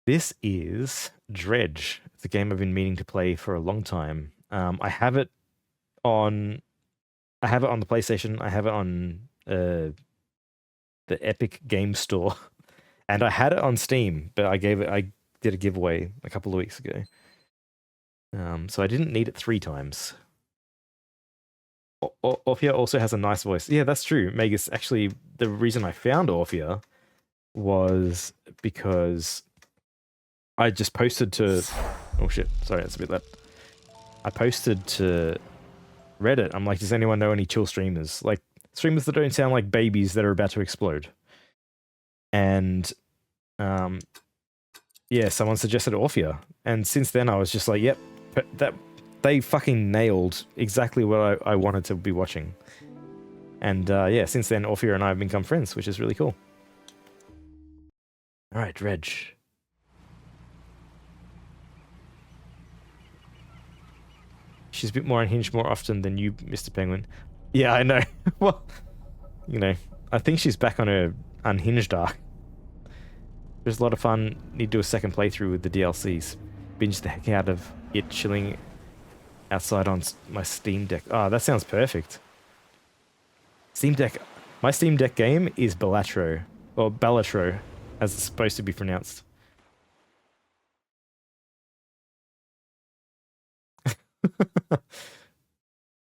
This is Dredge. It's a game I've been meaning to play for a long time. On I have it on the PlayStation. I have it on the Epic Game Store, and I had it on Steam, but I did a giveaway a couple of weeks ago. So I didn't need it 3 times. Orphea also has a nice voice. Yeah, that's true. Magus, actually, the reason I found Orphea was because I just posted to... Oh shit, sorry, that's a bit loud. I posted to Reddit. I'm like, does anyone know any chill streamers? Like, streamers that don't sound like babies that are about to explode. And, yeah, someone suggested Orphea. And since then, I was just like, yep, they fucking nailed exactly what I wanted to be watching. And, yeah, since then, Orphea and I have become friends, which is really cool. Alright, Dredge. She's a bit more unhinged more often than you, Mr. Penguin. Yeah, I know. Well, you know, I think she's back on her unhinged arc. It was a lot of fun. Need to do a second playthrough with the DLCs. Binge the heck out of it chilling outside on my Steam Deck. Oh, that sounds perfect. Steam Deck. My Steam Deck game is Balatro. Or Balatro, as it's supposed to be pronounced.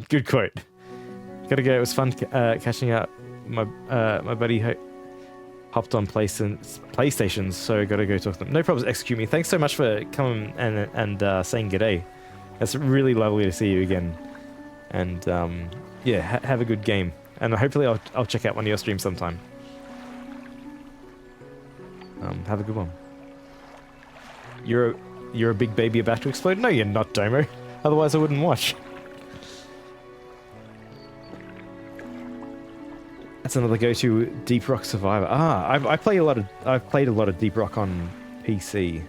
Good quote. Gotta go. It was fun catching up. My buddy hopped on PlayStations, so gotta go talk to them. No problems. Execute me. Thanks so much for coming and saying g'day. It's really lovely to see you again. And yeah, have a good game. And hopefully I'll check out one of your streams sometime. Have a good one. You're a big baby about to explode? No, you're not, Domo. Otherwise I wouldn't watch. That's another go-to Deep Rock Survivor. I've played a lot of Deep Rock on PC,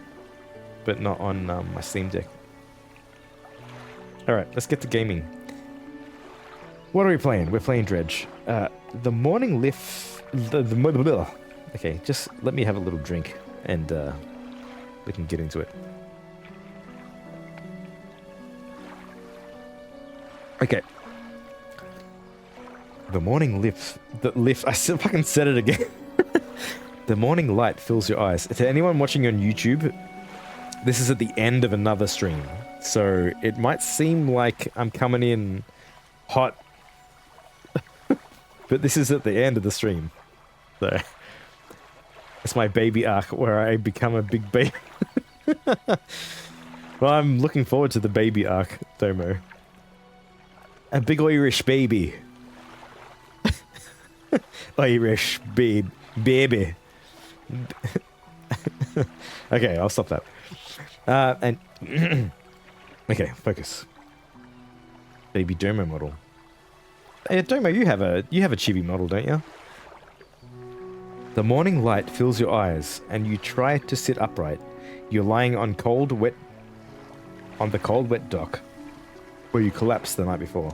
but not on my Steam Deck. All right, let's get to gaming. What are we playing? We're playing Dredge. The morning lift. Okay, just let me have a little drink, and we can get into it. Okay. The morning lift. I still fucking said it again. The morning light fills your eyes. To anyone watching on YouTube, this is at the end of another stream. So it might seem like I'm coming in hot. But this is at the end of the stream. So it's my baby arc where I become a big baby. Well, I'm looking forward to the baby arc, Domo. A big Irish baby. Irish baby. Okay, I'll stop that. And okay, focus. Baby Domo model. Hey, Domo, you have a chibi model, don't you? The morning light fills your eyes, and you try to sit upright. You're lying on the cold, wet dock, where you collapsed the night before.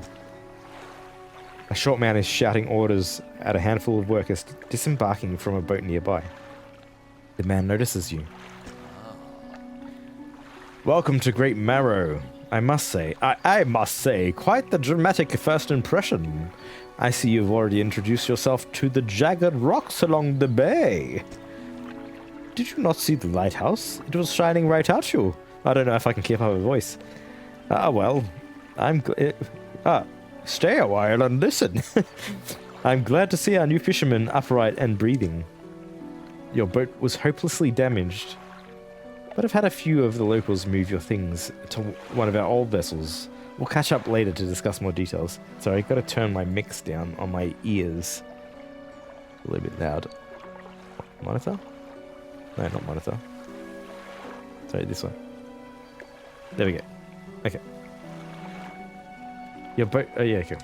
A short man is shouting orders at a handful of workers disembarking from a boat nearby. The man notices you. Welcome to Great Marrow. I must say, quite the dramatic first impression. I see you've already introduced yourself to the jagged rocks along the bay. Did you not see the lighthouse? It was shining right at you. I don't know if I can keep up a voice. Well, stay a while and listen. I'm glad to see our new fisherman upright and breathing. Your boat was hopelessly damaged, but I've had a few of the locals move your things to one of our old vessels. We'll catch up later to discuss more details. Sorry, I've got to turn my mix down on my ears. A little bit loud. Monitor? No, not monitor. Sorry, this one. There we go. Okay. Your boat... Oh, yeah, okay.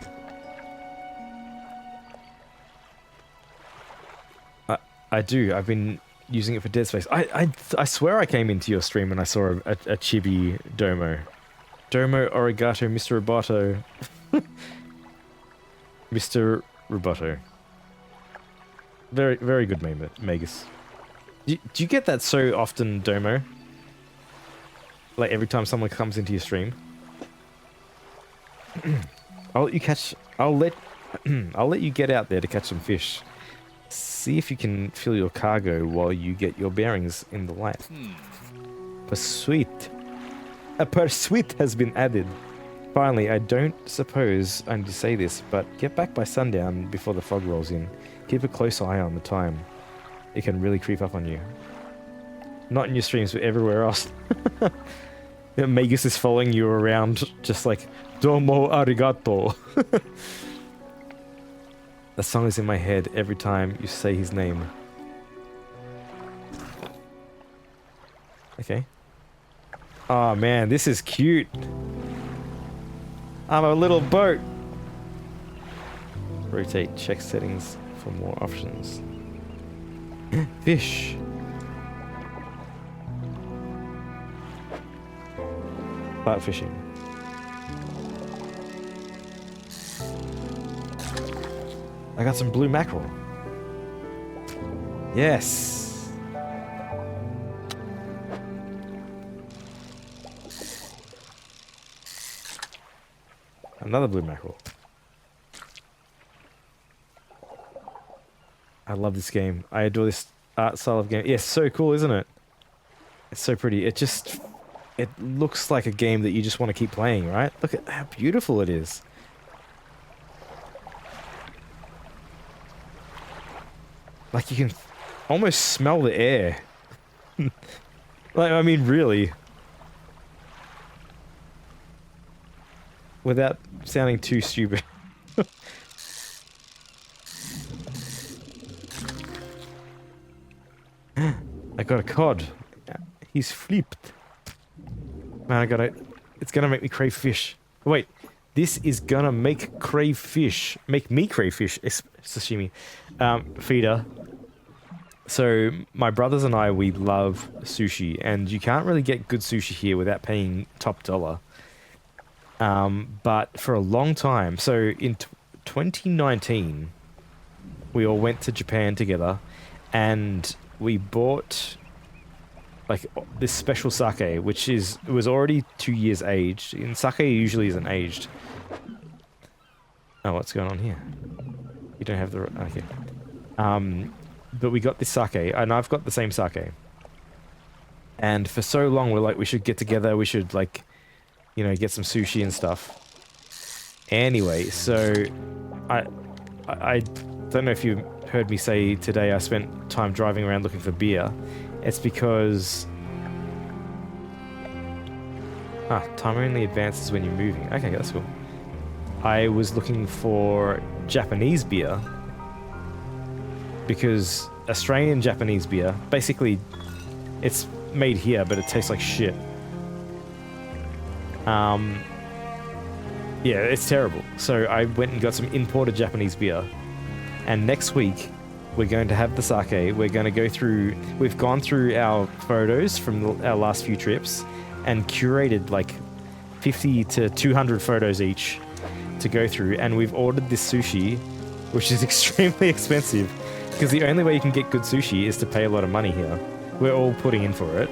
I do. I've been using it for Dead Space. I swear I came into your stream and I saw a chibi Domo. Domo Origato Mr. Roboto. Mr. Roboto. Very, very good name, Magus. Do you get that so often, Domo? Like every time someone comes into your stream? I'll let you catch... I'll let... I'll let you get out there to catch some fish. See if you can fill your cargo while you get your bearings in the light. Pursuit. A pursuit has been added. Finally, I don't suppose I need to say this, but get back by sundown before the fog rolls in. Keep a close eye on the time. It can really creep up on you. Not in your streams, but everywhere else. Magus is following you around, just like, Domo arigato. The song is in my head every time you say his name. Okay. Oh man, this is cute. I'm a little boat. Rotate, check settings for more options. Fish. Flat fishing. I got some blue mackerel. Yes. Another blue mackerel. I love this game. I adore this art style of game. Yeah, it's so cool, isn't it? It's so pretty. It just... It looks like a game that you just want to keep playing, right? Look at how beautiful it is. Like, you can almost smell the air. Like, I mean, really. Without sounding too stupid. I got a cod. He's flipped. Man, I gotta... It's gonna make me crave fish. Wait. This is gonna make crave fish. Make me crave fish. It's sashimi. Feeder. So, my brothers and I, we love sushi. And you can't really get good sushi here without paying top dollar. But for a long time... So, in 2019, we all went to Japan together. And we bought... like this special sake, which is, it was already 2 years aged. And sake usually isn't aged. Oh, what's going on here? You don't have the... Okay. But we got this sake, and I've got the same sake. And for so long, we're like, we should get together, we should, like, you know, get some sushi and stuff. Anyway, so... I don't know if you heard me say today I spent time driving around looking for beer. It's because... time only advances when you're moving. Okay, that's cool. I was looking for Japanese beer. Because Australian Japanese beer, basically, it's made here, but it tastes like shit. Yeah, it's terrible. So I went and got some imported Japanese beer. And next week, we're going to have the sake. We're going to go through... We've gone through our photos from our last few trips and curated like 50 to 200 photos each to go through. And we've ordered this sushi, which is extremely expensive because the only way you can get good sushi is to pay a lot of money here. We're all putting in for it.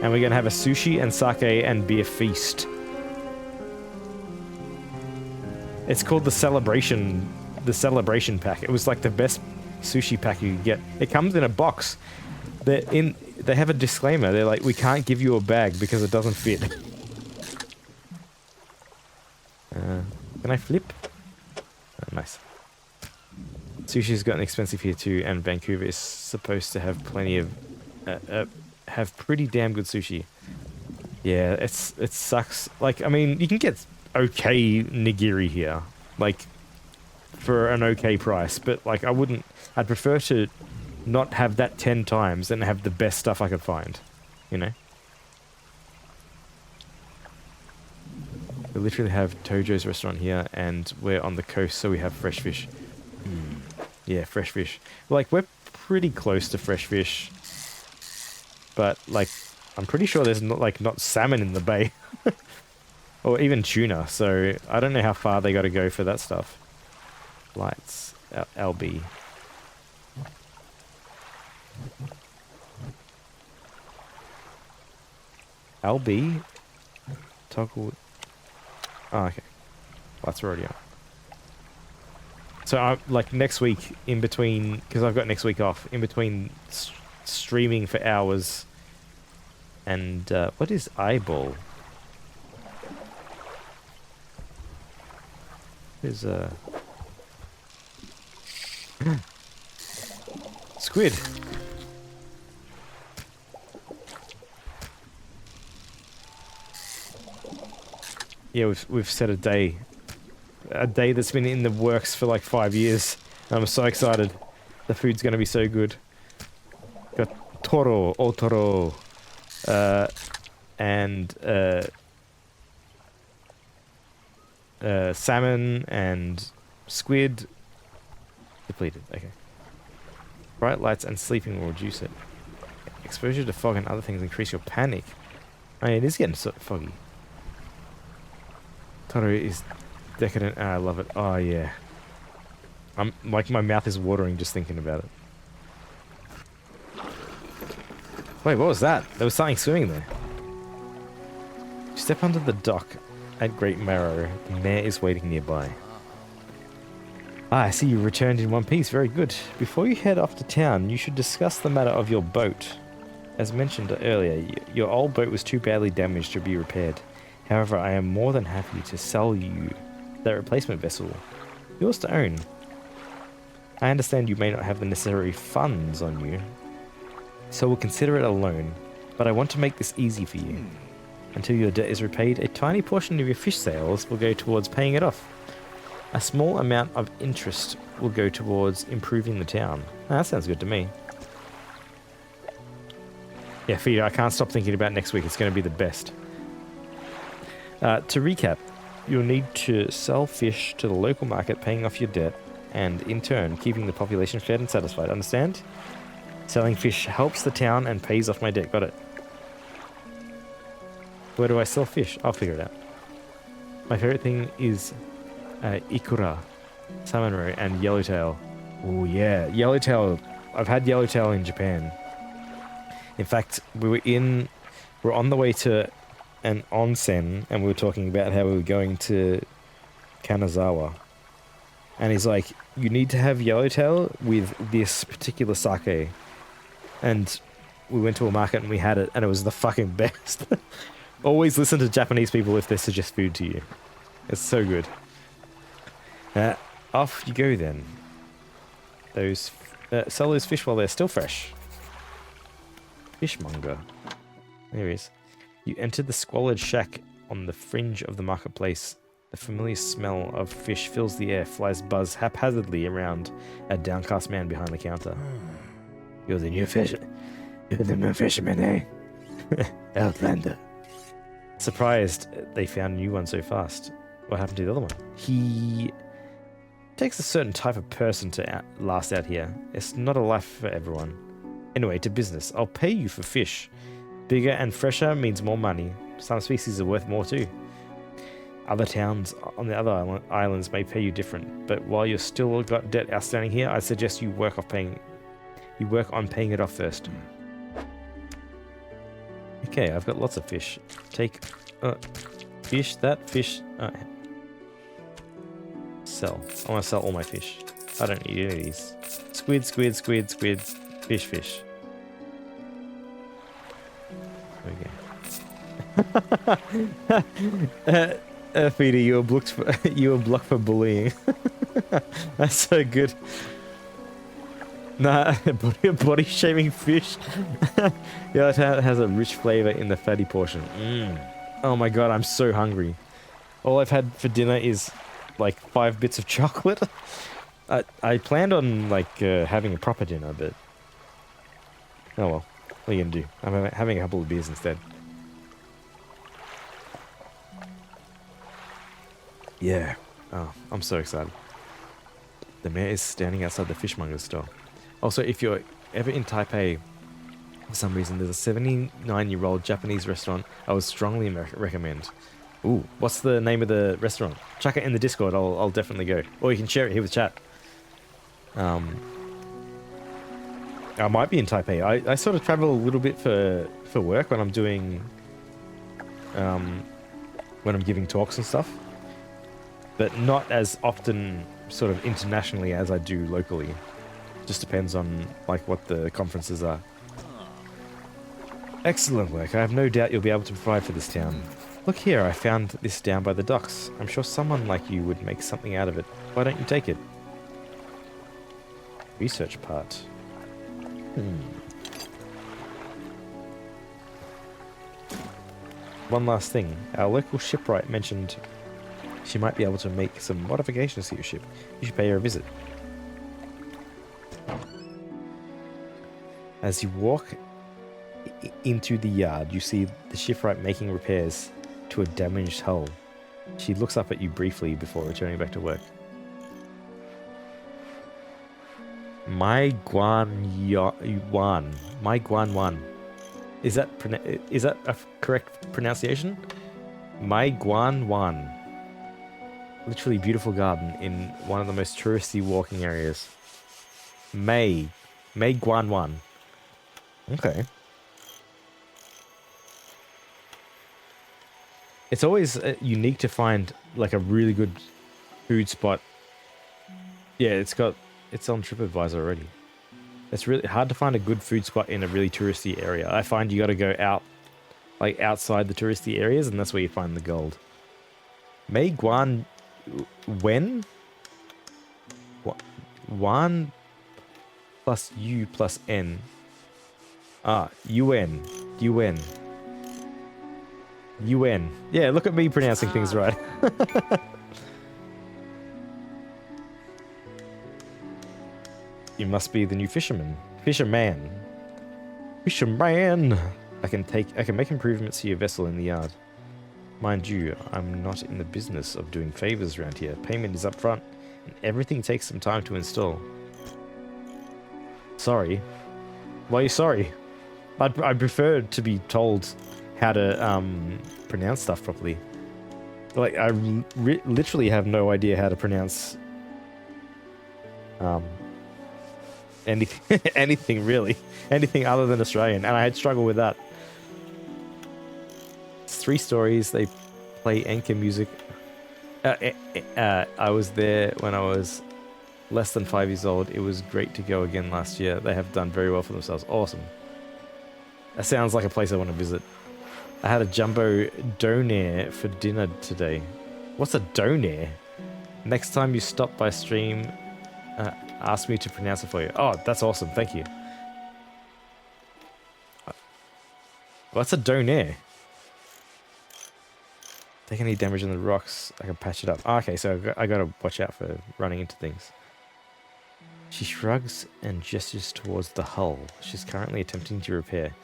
And we're going to have a sushi and sake and beer feast. It's called the Celebration pack. It was like the best sushi pack you could get. It comes in a box. They have a disclaimer. They're like, we can't give you a bag because it doesn't fit. Can I flip? Oh, nice. Sushi's gotten expensive here too, and Vancouver is supposed to have plenty of... have pretty damn good sushi. Yeah, it sucks. Like, I mean, you can get okay nigiri here. Like, for an okay price. But, like, I'd prefer to not have that 10 times and have the best stuff I could find. You know? We literally have Tojo's restaurant here, and we're on the coast, so we have fresh fish. Yeah, fresh fish. Like, we're pretty close to fresh fish. But, like, I'm pretty sure there's not salmon in the bay. Or even tuna, so I don't know how far they gotta go for that stuff. Lights. LB. LB? Toggle. Oh, okay. Well, that's already on. So, like next week, in between, because I've got next week off, in between streaming for hours, and what is eyeball? There's squid. Yeah, we've set a day that's been in the works for like 5 years. I'm so excited. The food's gonna be so good. Got toro, otoro, and salmon and squid. Depleted. Okay. Bright lights and sleeping will reduce it. Exposure to fog and other things increase your panic. Oh, yeah, it is getting so foggy. Toro is decadent and I love it. Oh yeah. I'm like, my mouth is watering just thinking about it. Wait, what was that? There was something swimming there. Step onto the dock at Great Marrow. The mayor is waiting nearby. Ah, I see you returned in one piece. Very good. Before you head off to town, you should discuss the matter of your boat. As mentioned earlier, your old boat was too badly damaged to be repaired. However, I am more than happy to sell you that replacement vessel. Yours to own. I understand you may not have the necessary funds on you, so we'll consider it a loan, but I want to make this easy for you. Until your debt is repaid, a tiny portion of your fish sales will go towards paying it off. A small amount of interest will go towards improving the town. Oh, that sounds good to me. Yeah, Feeder, I can't stop thinking about next week. It's going to be the best. To recap, you'll need to sell fish to the local market, paying off your debt, and in turn, keeping the population fed and satisfied. Understand? Selling fish helps the town and pays off my debt. Got it. Where do I sell fish? I'll figure it out. My favorite thing is ikura, salmon roe, and yellowtail. Oh yeah, yellowtail. I've had yellowtail in Japan. In fact, we're on the way to an onsen, and we were talking about how we were going to Kanazawa. And he's like, you need to have yellowtail with this particular sake. And we went to a market and we had it, and it was the fucking best. Always listen to Japanese people if they suggest food to you. It's so good. Off you go then. Sell those fish while they're still fresh. Fishmonger. There he is. You enter the squalid shack on the fringe of the marketplace. The familiar smell of fish fills the air, flies buzz haphazardly around a downcast man behind the counter. You're the new fisherman, eh? Outlander. Surprised they found a new one so fast. What happened to the other one? He takes a certain type of person to last out here. It's not a life for everyone. Anyway, to business. I'll pay you for fish. Bigger and fresher means more money. Some species are worth more too. Other towns on the other islands may pay you different, but while you're still got debt outstanding here, I suggest you work on paying it off first. Okay, I've got lots of fish. Take fish, that fish. Sell. I want to sell all my fish. I don't need any of these. Squid, squid, squid, squid, fish, fish. Okay. Feeder, you were blocked for bullying. That's so good. Nah, body shaming fish. Yeah, it has a rich flavor in the fatty portion. Oh my god, I'm so hungry. All I've had for dinner is like 5 bits of chocolate. I planned on like having a proper dinner, but oh well. What are you gonna do? I'm having a couple of beers instead. Yeah. Oh, I'm so excited. The mayor is standing outside the fishmonger's store. Also, if you're ever in Taipei, for some reason, there's a 79-year-old Japanese restaurant I would strongly recommend. Ooh, what's the name of the restaurant? Chuck it in the Discord, I'll definitely go. Or you can share it here with chat. I might be in Taipei. I sort of travel a little bit for work when I'm doing when I'm giving talks and stuff, but not as often sort of internationally as I do locally. Just depends on like what the conferences are. Excellent work. I have no doubt you'll be able to provide for this town. Look here, I found this down by the docks. I'm sure someone like you would make something out of it. Why don't you take it? Research part. One last thing. Our local shipwright mentioned she might be able to make some modifications to your ship. You should pay her a visit. As you walk into the yard, you see the shipwright making repairs to a damaged hull. She looks up at you briefly before returning back to work. My Guan Wan. Is that a correct pronunciation? My Guan Wan. Literally beautiful garden in one of the most touristy walking areas. May Guan Wan. Okay. It's always unique to find like a really good food spot. Yeah, it's on TripAdvisor already. It's really hard to find a good food spot in a really touristy area. I find you got to go out, like outside the touristy areas, and that's where you find the gold. Mei Guan Wen? Wan plus U plus N. UN. Yeah, look at me pronouncing things right. You must be the new fisherman. Fisherman. I can make improvements to your vessel in the yard. Mind you, I'm not in the business of doing favors around here. Payment is up front, and everything takes some time to install. Sorry. Why are you sorry? I'd prefer to be told how to pronounce stuff properly. Like, I literally have no idea how to pronounce anything, anything really. Anything other than Australian, and I had struggled with that. It's 3 stories, they play anchor music. I was there when I was less than 5 years old. It was great to go again last year. They have done very well for themselves. Awesome. That sounds like a place I want to visit. I had a jumbo donair for dinner today. What's a donair? Next time you stop by stream, ask me to pronounce it for you. Oh, that's awesome. Thank you. What's a donair? Take any damage on the rocks, I can patch it up. Oh, okay, so I gotta watch out for running into things. She shrugs and gestures towards the hull she's currently attempting to repair.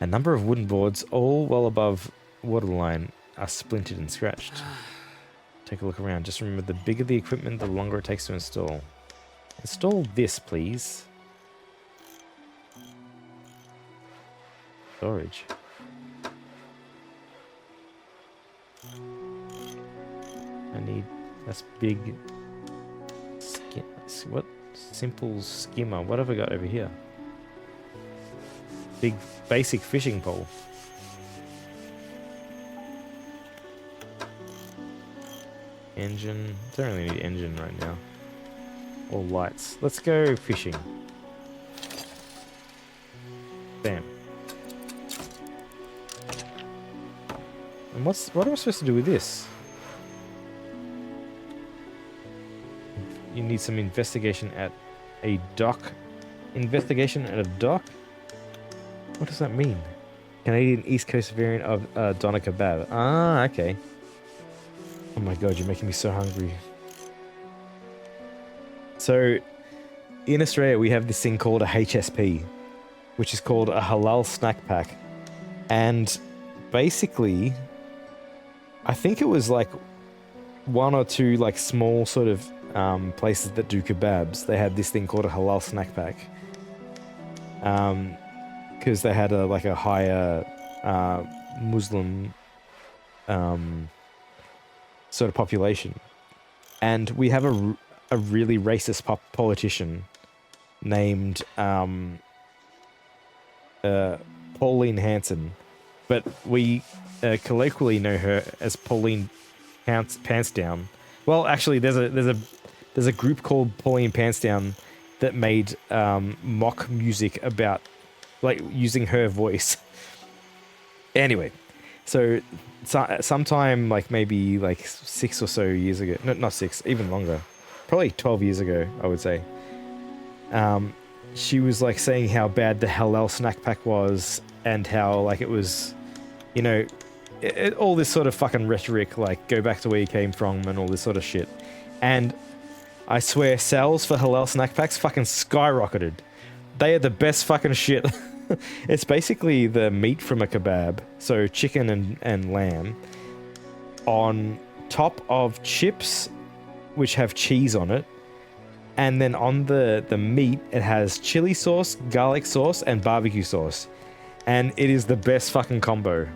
A number of wooden boards, all well above waterline, are splintered and scratched. Take a look around. Just remember, the bigger the equipment, the longer it takes to install. Install this, please. Storage. I need... That's big... What? Simple skimmer. What have I got over here? Big basic fishing pole. Engine. Don't really need engine right now. Or lights. Let's go fishing. Bam. And what am I supposed to do with this? You need some investigation at a dock. Investigation at a dock? What does that mean? Canadian East Coast variant of doner kebab. Ah, okay. Oh my god, you're making me so hungry. So, in Australia, we have this thing called a HSP, which is called a halal snack pack. And basically, I think it was like 1 or 2 like small sort of places that do kebabs. They had this thing called a halal snack pack. Because they had a higher Muslim sort of population. And we have a really racist politician named Pauline Hanson, but we colloquially know her as Pauline Pants Down. Well, actually, there's a group called Pauline Pants Down that made mock music about like using her voice. Anyway, so sometime like maybe like 6 or so years ago, no, not 6, even longer, probably 12 years ago, I would say. She was like saying how bad the Halal snack pack was, and how like it was, you know, all this sort of fucking rhetoric, like go back to where you came from and all this sort of shit. And I swear, sales for Halal snack packs fucking skyrocketed. They are the best fucking shit. It's basically the meat from a kebab, so chicken and lamb, on top of chips, which have cheese on it. And then on the meat, it has chili sauce, garlic sauce, and barbecue sauce. And it is the best fucking combo.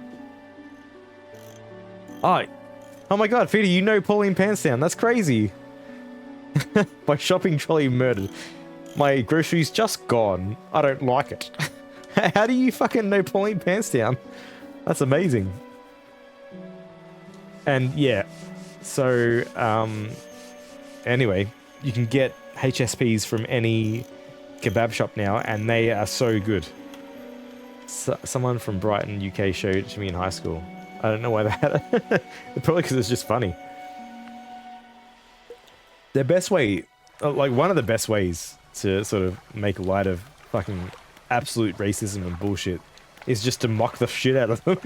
Oh my god, Peter, you know Pauline Panstown. That's crazy. My shopping trolley murdered. My groceries just gone. I don't like it. How do you fucking know Pauline Panstown? That's amazing. And yeah, so anyway, you can get HSPs from any kebab shop now, and they are so good. Someone from Brighton, UK showed it to me in high school. I don't know why they had it. Probably because it's just funny. The best way, like one of the best ways to sort of make light of fucking absolute racism and bullshit is just to mock the shit out of them.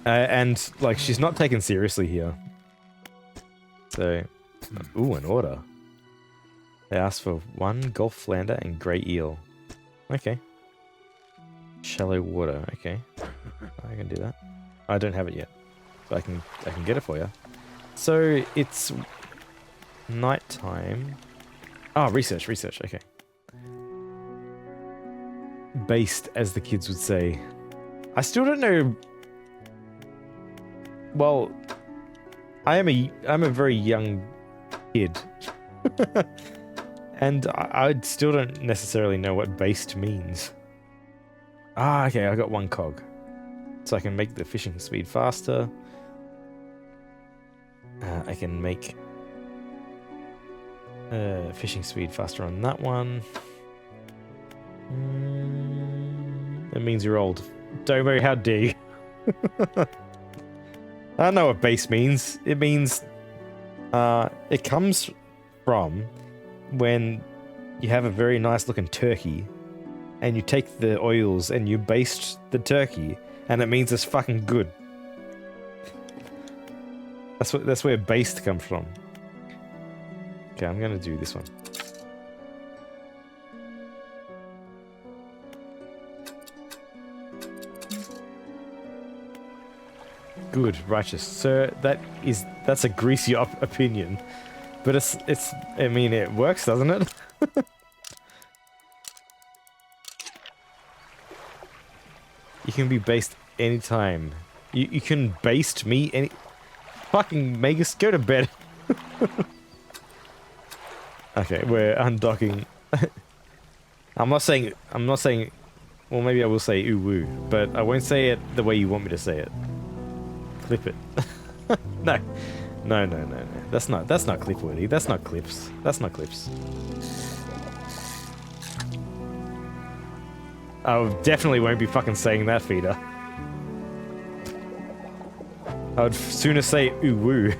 And like, she's not taken seriously here. So, ooh, an order. They asked for 1 Gulf Flounder and grey eel. Okay. Shallow water. Okay, I can do that. I don't have it yet, so I can get it for you. So it's nighttime. Oh, research. Okay. Based, as the kids would say. I still don't know. Well, I'm a very young kid, and I still don't necessarily know what based means. Ah, okay, I got 1 cog. So I can make the fishing speed faster. I can make fishing speed faster on that one. That means you're old. Domo, how dare you? I don't know what base means. It means it comes from when you have a very nice looking turkey, and you take the oils and you baste the turkey, and it means it's fucking good. That's where based comes from. Okay, I'm gonna do this one. Good, righteous, sir. That's a greasy opinion, but it's. I mean, it works, doesn't it? You can be based anytime. You can baste me any. Fucking Magus, go to bed. Okay, we're undocking. I'm not saying. Well, maybe I will say ooh woo, but I won't say it the way you want me to say it. Clip it. No. That's not clip worthy. That's not clips. That's not clips. I definitely won't be fucking saying that, feeder. I would sooner say ooh woo.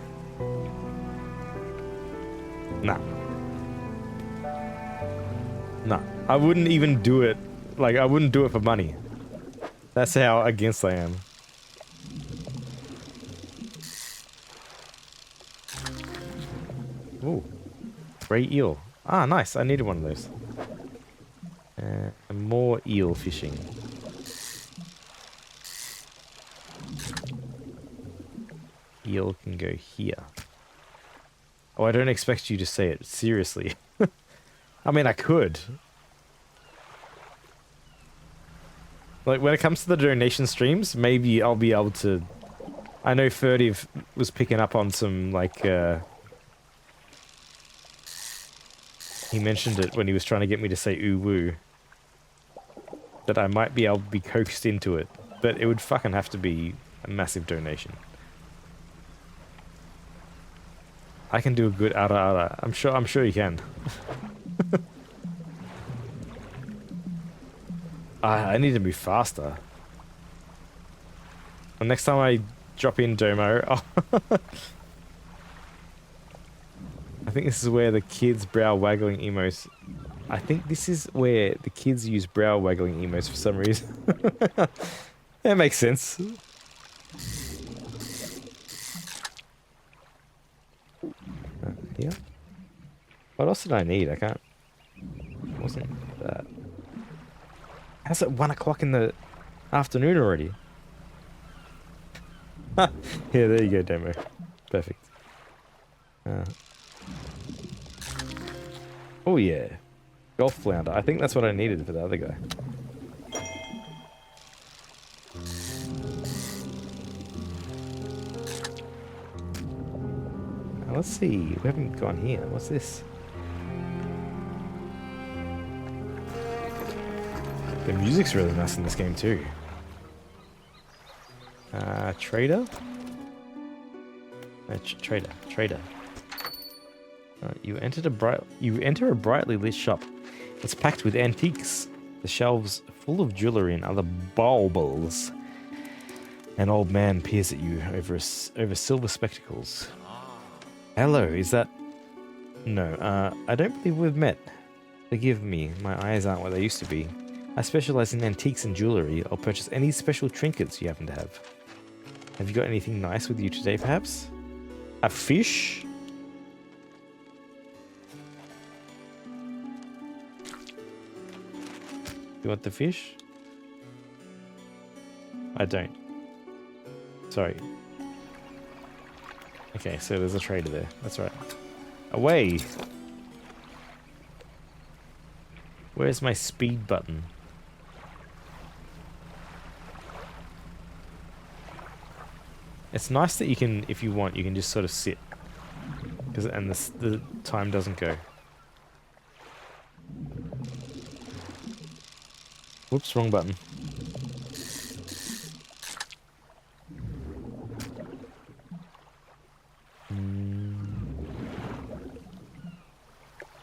Nah. I wouldn't even do it. Like, I wouldn't do it for money. That's how against I am. Ooh. Grey eel. Ah, nice. I needed one of those. And more eel fishing. Eel can go here. Oh, I don't expect you to say it seriously. I mean, I could. Like, when it comes to the donation streams, maybe I'll be able to... I know Furtive was picking up on some, like, he mentioned it when he was trying to get me to say ooh woo. that I might be able to be coaxed into it, but it would fucking have to be a massive donation. I can do a good ara ara. I'm sure you can. I need to move faster. The next time I drop in Domo, I think this is where the kids brow waggling emotes. I think this is where the kids use brow waggling emotes for some reason. That makes sense. Yeah. What else did I need? I can't. Wasn't that? How's it 1 o'clock in the afternoon already? Yeah, there you go, Demo. Perfect. Oh yeah. Golf flounder. I think that's what I needed for the other guy. Now, let's see. We haven't gone here. What's this? The music's really nice in this game too. Trader? Trader. You enter a brightly lit shop. It's packed with antiques. The shelves full of jewelry and other baubles. An old man peers at you over silver spectacles. Hello, is that? No, I don't believe we've met. Forgive me, my eyes aren't what they used to be. I specialize in antiques and jewelry. I'll purchase any special trinkets you happen to have. Have you got anything nice with you today, perhaps? A fish? You want the fish? I don't. Sorry. Okay, so there's a trader there. That's right. Away! Where's my speed button? It's nice that you can, if you want, you can just sort of sit. And the time doesn't go. Whoops, wrong button.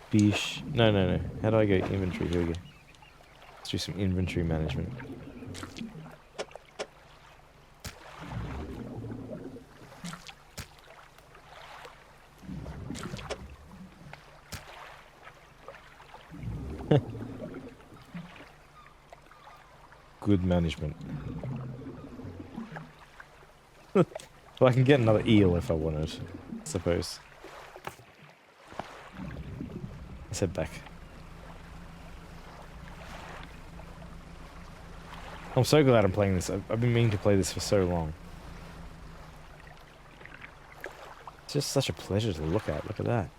Bish. No. How do I go? Inventory. Here we go. Let's do some inventory management. Good management. Well, I can get another eel if I wanted, I suppose. Let's head back. I'm so glad I'm playing this. I've been meaning to play this for so long. It's just such a pleasure to look at. Look at that.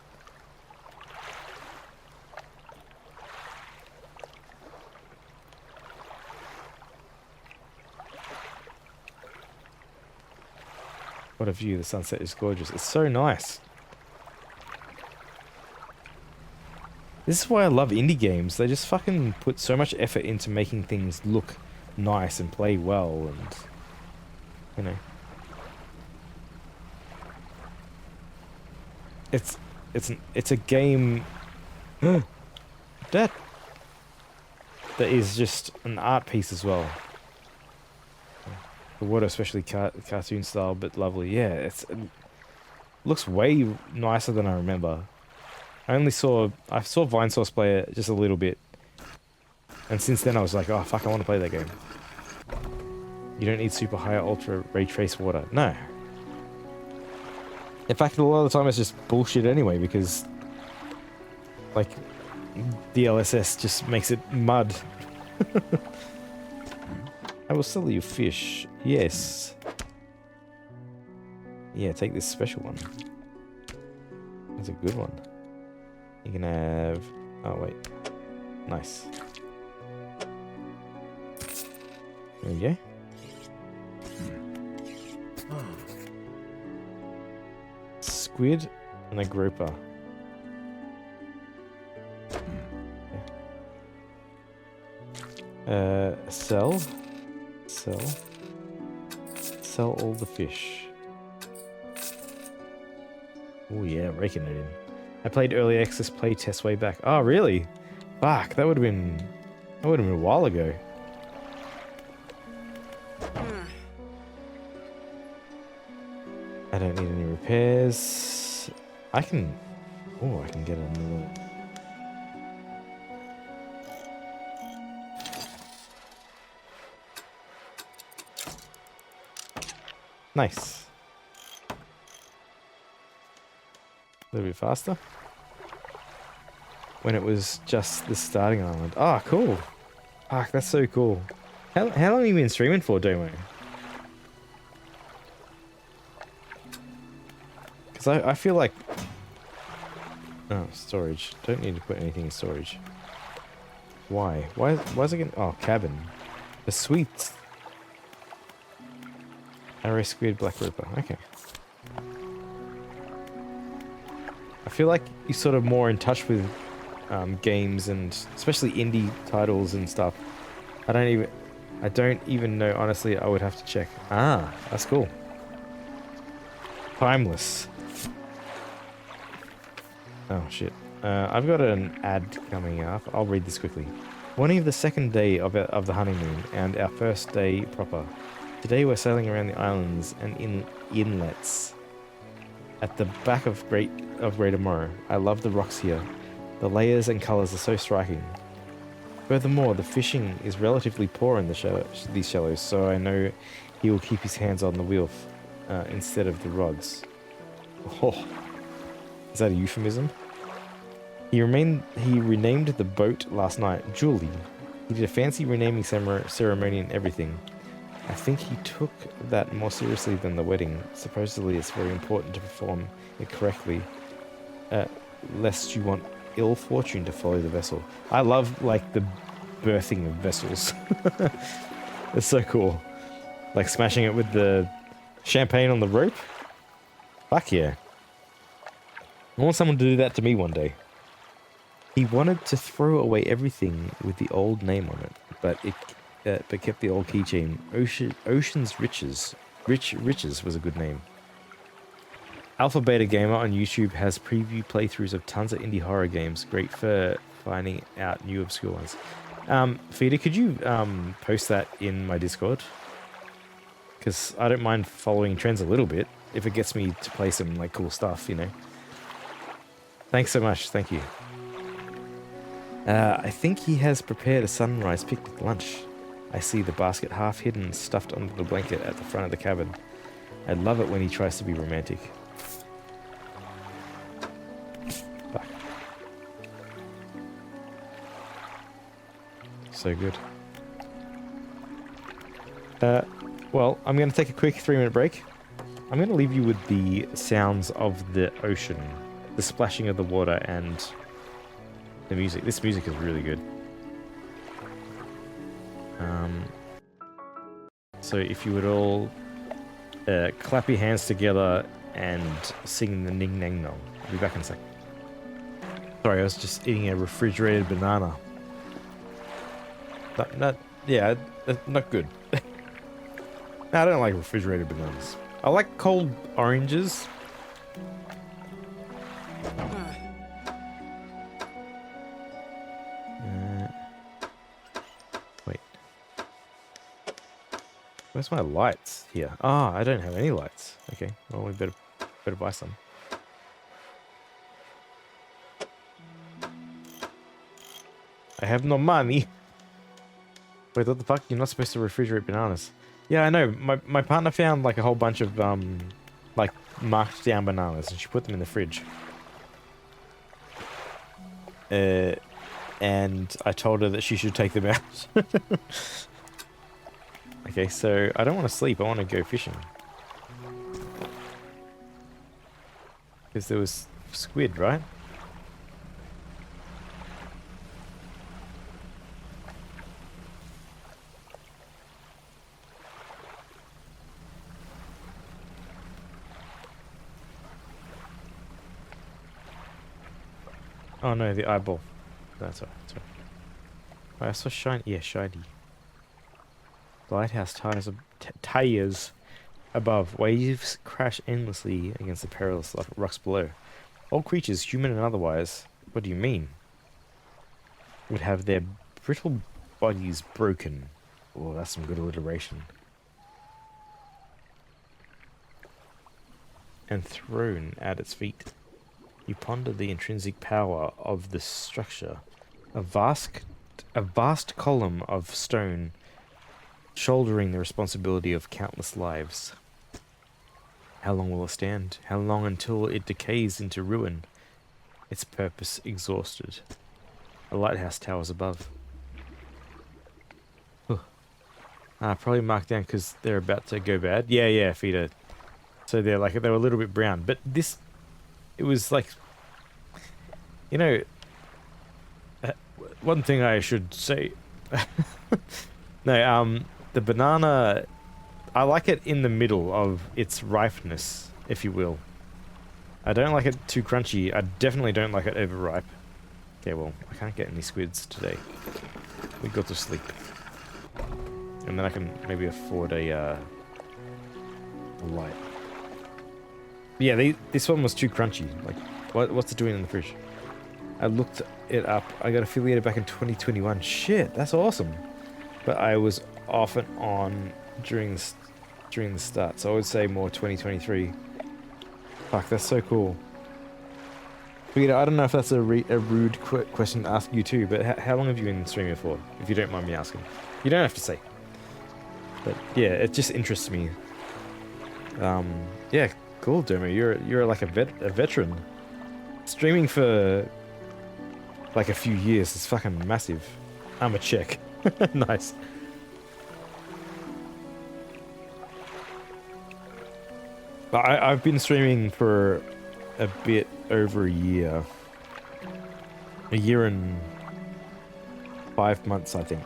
What a view. The sunset is gorgeous. It's so nice. This is why I love indie games. They just fucking put so much effort into making things look nice and play well, and you know, it's a game that is just an art piece as well. The water, especially cartoon style, but lovely. Yeah, it looks way nicer than I remember. I saw Vinesource play it just a little bit, and since then I was like, oh fuck, I want to play that game. You don't need super high ultra ray trace water. No. In fact, a lot of the time it's just bullshit anyway, because like DLSS just makes it mud. I will sell you fish. Yes. Yeah, take this special one. That's a good one. You can have... Oh, wait. Nice. There we go. Squid and a grouper. Sell. Sell. Sell all the fish. Oh yeah, raking it in. I played early access play test way back. Oh really? Fuck, that would have been a while ago. I don't need any repairs. I can get another. Nice. A little bit faster. When it was just the starting island. Ah, cool. Fuck, that's so cool. How long have you been streaming for, Domo? Because I feel like... Oh, storage. Don't need to put anything in storage. Why? Why is it getting... Oh, cabin. The sweets. Arrow squid, black grouper. Okay. I feel like you're sort of more in touch with games and especially indie titles and stuff. I don't even know, honestly. I would have to check. Ah, that's cool. Timeless. Oh shit. I've got an ad coming up. I'll read this quickly. Morning of the second day of the honeymoon and our first day proper. Today we're sailing around the islands and inlets at the back of Greater Morrow. I love the rocks here. The layers and colours are so striking. Furthermore, the fishing is relatively poor in these shallows, so I know he will keep his hands on the wheel instead of the rods. Oh, is that a euphemism? He renamed the boat last night, Julie. He did a fancy renaming ceremony and everything. I think he took that more seriously than the wedding. Supposedly it's very important to perform it correctly, lest you want ill fortune to follow the vessel. I love, like, the birthing of vessels. It's so cool. Like smashing it with the champagne on the rope. Fuck yeah. I want someone to do that to me one day. He wanted to throw away everything with the old name on it, but kept the old keychain. Ocean's Riches. Riches was a good name. Alpha Beta Gamer on YouTube has preview playthroughs of tons of indie horror games. Great for finding out new obscure ones. Feeder, could you post that in my Discord? Because I don't mind following trends a little bit if it gets me to play some like cool stuff, you know. Thanks so much. Thank you. I think he has prepared a sunrise picnic lunch. I see the basket half hidden, stuffed under the blanket at the front of the cabin. I love it when he tries to be romantic. Fuck. So good. Well, I'm going to take a quick 3-minute break. I'm going to leave you with the sounds of the ocean, the splashing of the water, and the music. This music is really good. So if you would all clap your hands together and sing the Ning Nang Nong. I'll be back in a sec. Sorry, I was just eating a refrigerated banana. Not good. No, I don't like refrigerated bananas. I like cold oranges. Wait. Where's my lights? Here. Ah, I don't have any lights. Okay, well, we better buy some. I have no money. Wait, what the fuck? You're not supposed to refrigerate bananas. Yeah, I know. My partner found like a whole bunch of like marked down bananas, and she put them in the fridge. And I told her that she should take them out. Okay, so I don't want to sleep. I want to go fishing. Because there was squid, right? Oh no, the eyeball. That's all right. That's all right. Oh, I saw shiny. Yeah, shiny. The lighthouse tires above. Waves crash endlessly against the perilous rocks below. All creatures, human and otherwise, what do you mean? Would have their brittle bodies broken. Oh, that's some good alliteration. And thrown at its feet. You ponder the intrinsic power of this structure. A vast column of stone shouldering the responsibility of countless lives. How long will it stand? How long until it decays into ruin? Its purpose exhausted. A lighthouse towers above. Probably marked down because they're about to go bad. Yeah, feeder. So they were a little bit brown. But this, it was like, you know, one thing I should say. No, the banana, I like it in the middle of its ripeness, if you will. I don't like it too crunchy. I definitely don't like it overripe. Okay, well, I can't get any squids today. We got to sleep. And then I can maybe afford a light. But yeah, this one was too crunchy. Like, what's it doing in the fridge? I looked it up. I got affiliated back in 2021. Shit, that's awesome. But I was off and on during the start, so I would say more 2023. Fuck, that's so cool. Peter, I don't know if that's a rude question to ask you too, but how long have you been streaming for? If you don't mind me asking. You don't have to say. But yeah, it just interests me. Yeah, cool, Domo. You're like a veteran. Streaming for like a few years is fucking massive. I'm a Czech. Nice. I've been streaming for a bit over a year. A year and 5 months, I think.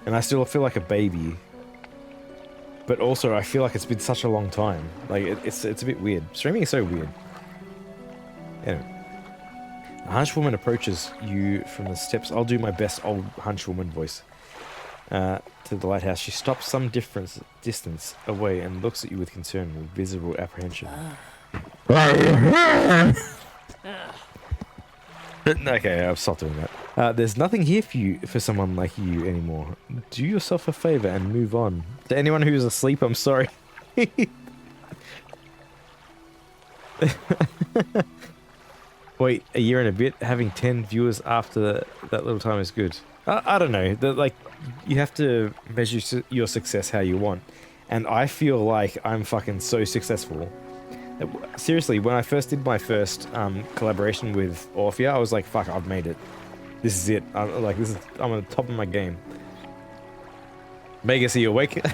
And I still feel like a baby. But also, I feel like it's been such a long time. Like, it's a bit weird. Streaming is so weird. Anyway. A hunchwoman approaches you from the steps. I'll do my best old hunchwoman voice. To the lighthouse. She stops some distance away and looks at you with concern, with visible apprehension. Okay, I'll stop doing that. There's nothing here for someone like you anymore. Do yourself a favor and move on. To anyone who's asleep, I'm sorry. Wait, a year and a bit? Having 10 viewers after that little time is good. I don't know. Like, you have to measure your success how you want. And I feel like I'm fucking so successful. Seriously, when I first did my first collaboration with Orphea, I was like, fuck, I've made it. This is it. I'm on the top of my game. Vegas, are you awake?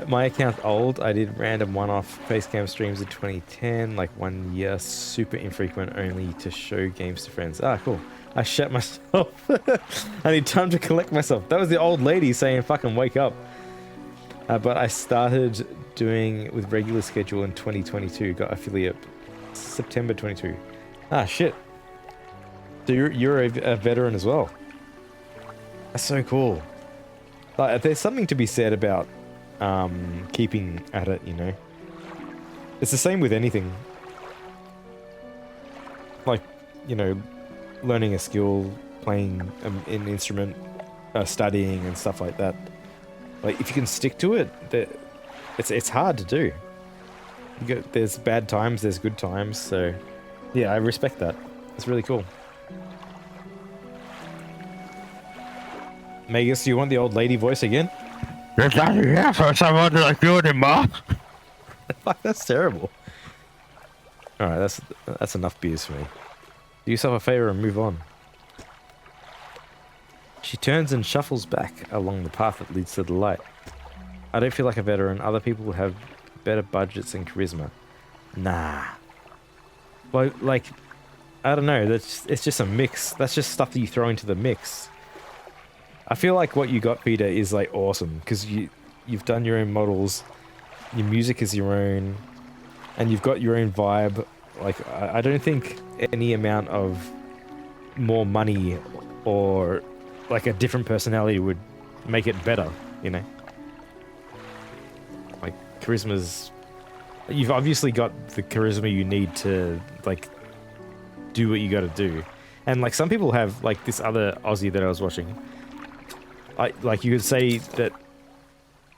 My account's old. I did random one-off facecam streams in 2010, like 1 year, super infrequent, only to show games to friends. Ah, cool. I shut myself. I need time to collect myself. That was the old lady saying, fucking wake up. But I started doing with regular schedule in 2022. Got affiliate September 22. Ah, shit. So you're a veteran as well. That's so cool. Like, there's something to be said about keeping at it, you know. It's the same with anything. Like, you know, learning a skill, playing an instrument, studying and stuff like that. Like, if you can stick to it, it's hard to do. There's bad times, there's good times, so yeah, I respect that. It's really cool. Magus, do you want the old lady voice again? There's nothing here for someone like you anymore. Fuck, that's terrible. Alright, that's enough beers for me. Do yourself a favor and move on. She turns and shuffles back along the path that leads to the light. I don't feel like a veteran. Other people have better budgets and charisma. Nah. Well, like, I don't know. It's just a mix. That's just stuff that you throw into the mix. I feel like what you got, Peter, is like awesome because you've done your own models, your music is your own, and you've got your own vibe. Like, I don't think any amount of more money or like a different personality would make it better, you know? Like, charisma's... You've obviously got the charisma you need to, like, do what you gotta do. And, like, some people have, like, this other Aussie that I was watching. Like, you could say that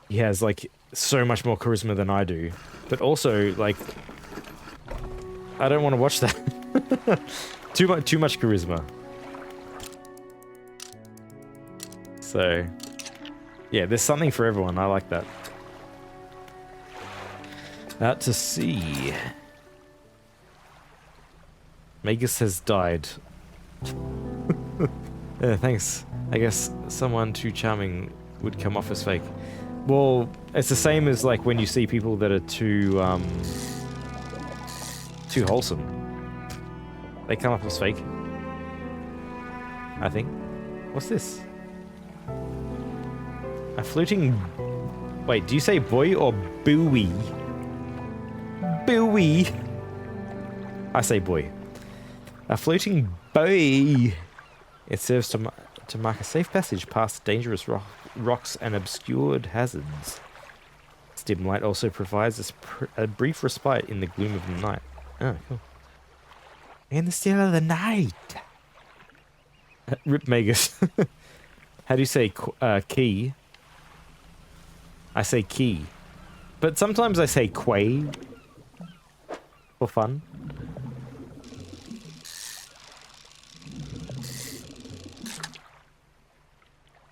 he has, like, so much more charisma than I do. But also, like, I don't want to watch that. Too much charisma. So, yeah, there's something for everyone. I like that. Out to sea. Magus has died. Yeah, thanks. I guess someone too charming would come off as fake. Well, it's the same as like when you see people that are too wholesome. They come off as fake. I think. What's this? A floating... Wait, do you say boy or buoy? Buoy. I say boy. A floating buoy. It serves to mark a safe passage past dangerous rocks and obscured hazards. Its dim light also provides a brief respite in the gloom of the night. Oh, cool. In the still of the night. Rip Magus. How do you say key? I say key. But sometimes I say quay. For fun.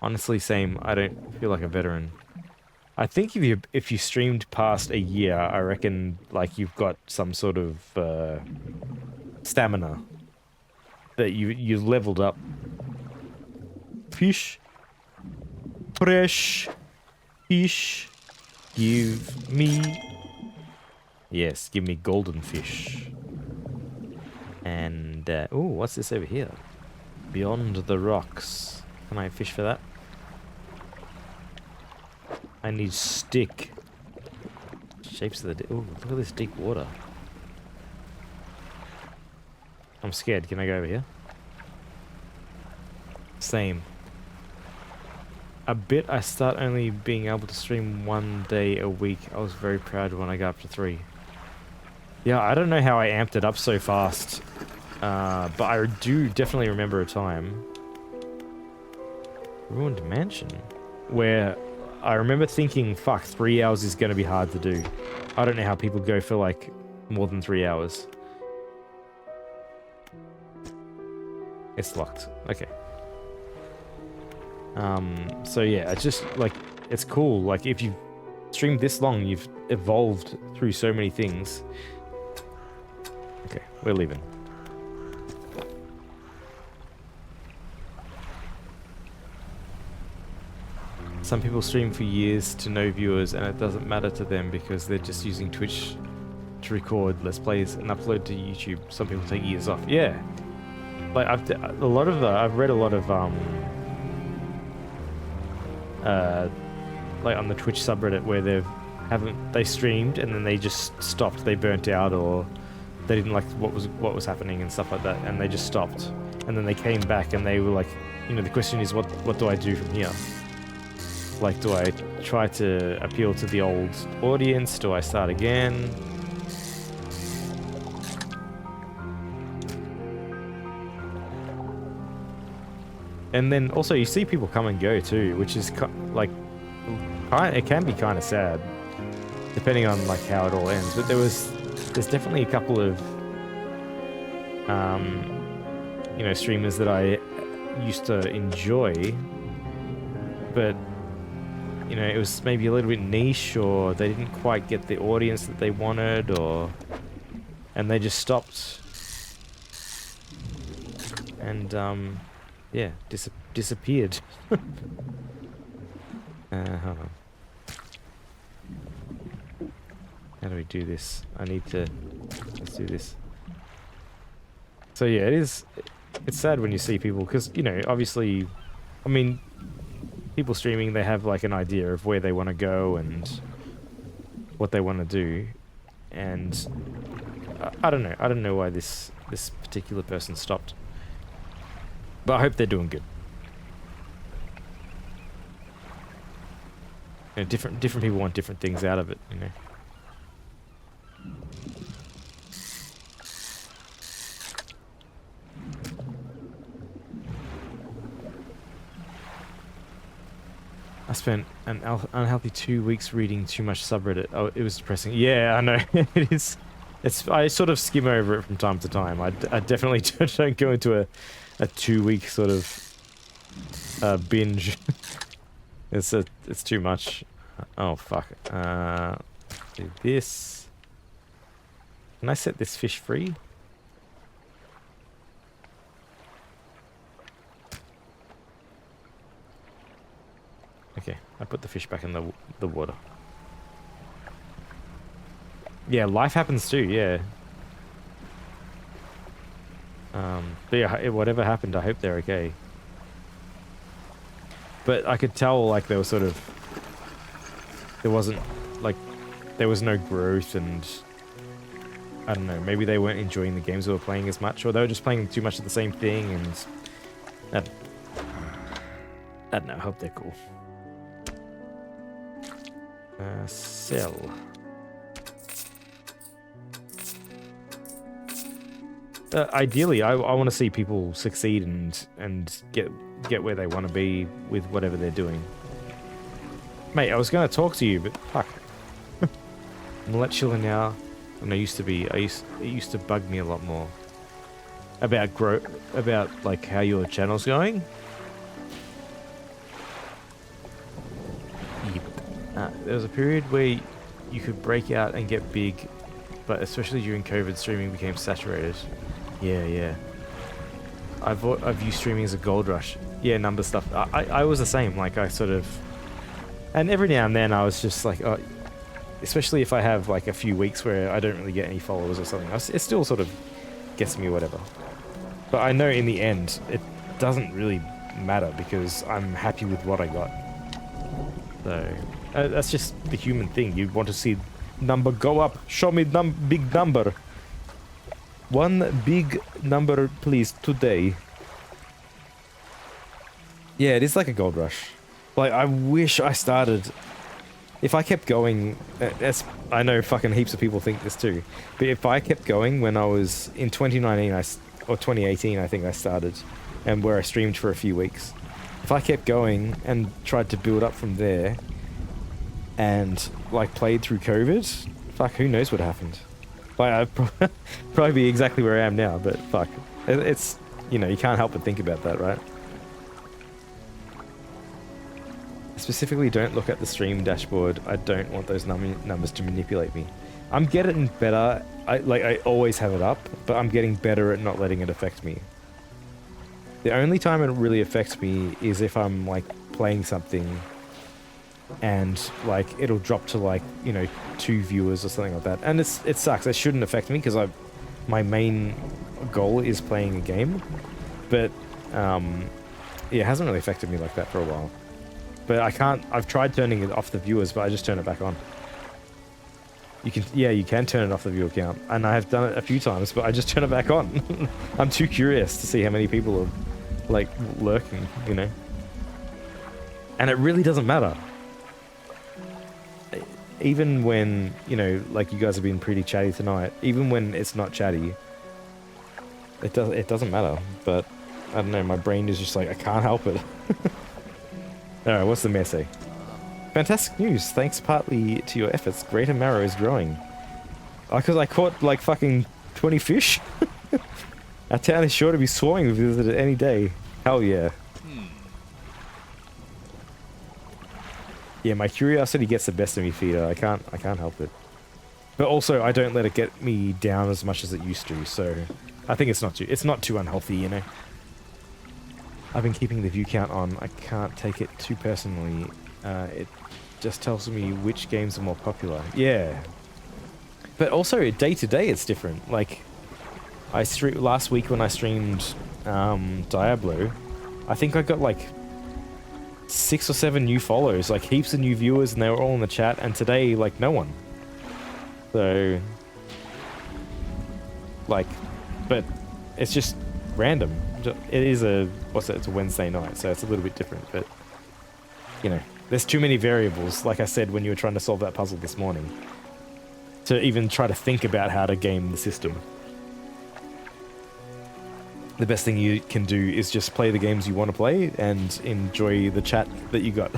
Honestly, same. I don't feel like a veteran. I think if you streamed past a year, I reckon like you've got some sort of stamina that you leveled up. Fish, fresh fish, give me. Yes, give me golden fish. And oh, what's this over here? Beyond the rocks. Can I fish for that? I need stick. Shapes of the... Oh, look at this deep water. I'm scared. Can I go over here? Same. A bit. I start only being able to stream 1 day a week. I was very proud when I got up to 3. Yeah, I don't know how I amped it up so fast. But I do definitely remember a time... Ruined Mansion, where I remember thinking, fuck, 3 hours is going to be hard to do. I don't know how people go for like more than 3 hours. It's locked. Okay. So yeah, it's just like, it's cool. Like if you've streamed this long, you've evolved through so many things. Okay, we're leaving. Some people stream for years to no viewers and it doesn't matter to them because they're just using Twitch to record Let's Plays and upload to YouTube. Some people take years off. Yeah. Like I've read a lot of like on the Twitch subreddit where they streamed and then they just stopped. They burnt out or they didn't like what was happening and stuff like that and they just stopped. And then they came back and they were like, you know, the question is what do I do from here? Like, do I try to appeal to the old audience? Do I start again? And then also you see people come and go too, which is like, it can be kind of sad, depending on like how it all ends. But there's definitely a couple of, you know, streamers that I used to enjoy, but you know, it was maybe a little bit niche, or they didn't quite get the audience that they wanted, and they just stopped. And yeah, disappeared. Hold on. How do we do this? Let's do this. So yeah, it's sad when you see people, because, you know, obviously, I mean, people streaming, they have like an idea of where they want to go and what they want to do, and I don't know why this particular person stopped, but I hope they're doing good. You know, different people want different things out of it, you know. I spent an unhealthy 2 weeks reading too much subreddit. Oh, it was depressing. Yeah, I know. It is. I sort of skim over it from time to time. I definitely don't go into a 2 week sort of binge. It's too much. Oh fuck. Do this. Can I set this fish free? Okay, I put the fish back in the water. Yeah, life happens too, yeah. But yeah, whatever happened, I hope they're okay. But I could tell, like, there was sort of... There wasn't, like... There was no growth and... I don't know, maybe they weren't enjoying the games they were playing as much, or they were just playing too much of the same thing, and... I don't know, I hope they're cool. Sell. Ideally, I want to see people succeed and get where they want to be with whatever they're doing. Mate, I was going to talk to you, but fuck. I'm a lot chiller now than I used to be. It used to bug me a lot more. About like how your channel's going. There was a period where you could break out and get big, but especially during COVID, streaming became saturated. Yeah. I view streaming as a gold rush. Yeah, number stuff. I was the same. Like, I sort of... And every now and then I was just like... Oh, especially if I have like a few weeks where I don't really get any followers or something. It still sort of gets me or whatever. But I know in the end, it doesn't really matter because I'm happy with what I got. So... that's just the human thing. You want to see number go up. Show me big number. One big number, please, today. Yeah, it is like a gold rush. Like, I wish I started... If I kept going... I know fucking heaps of people think this too. But if I kept going when I was... In 2019, or 2018, I think I started. And where I streamed for a few weeks. If I kept going and tried to build up from there... And, like, played through COVID, fuck, who knows what happened. Like, I'd probably be exactly where I am now, but fuck. It's, you know, you can't help but think about that, right? I specifically don't look at the stream dashboard. I don't want those numbers to manipulate me. I'm getting better. I always have it up, but I'm getting better at not letting it affect me. The only time it really affects me is if I'm, like, playing something... and like it'll drop to like, you know, 2 viewers or something like that, and it sucks. It shouldn't affect me because my main goal is playing a game, but yeah, it hasn't really affected me like that for a while. But I've tried turning it off the viewers, but I just turn it back on. You can turn it off the viewer count, and I have done it a few times, but I just turn it back on. I'm too curious to see how many people are like lurking, you know, and it really doesn't matter. Even when, you know, like you guys have been pretty chatty tonight, even when it's not chatty, it doesn't matter. But I don't know, my brain is just like, I can't help it. Alright, what's the message? Fantastic news. Thanks partly to your efforts, Greater Marrow is growing. Because I caught like fucking 20 fish. Our town is sure to be swarming with visitors any day. Hell yeah. Yeah, my curiosity gets the best of me, Feeder. I can't help it. But also, I don't let it get me down as much as it used to, so I think it's not too unhealthy, you know. I've been keeping the view count on. I can't take it too personally. It just tells me which games are more popular. Yeah. But also, day to day, it's different. Like, last week when I streamed Diablo, I think I got like 6 or 7 new follows, like heaps of new viewers, and they were all in the chat, and today, like, no one. So, like, but it's just random. It is it's a Wednesday night, so it's a little bit different, but, you know, There's too many variables, like I said when you were trying to solve that puzzle this morning, to even try to think about how to game the system. The best thing you can do is just play the games you want to play and enjoy the chat that you got.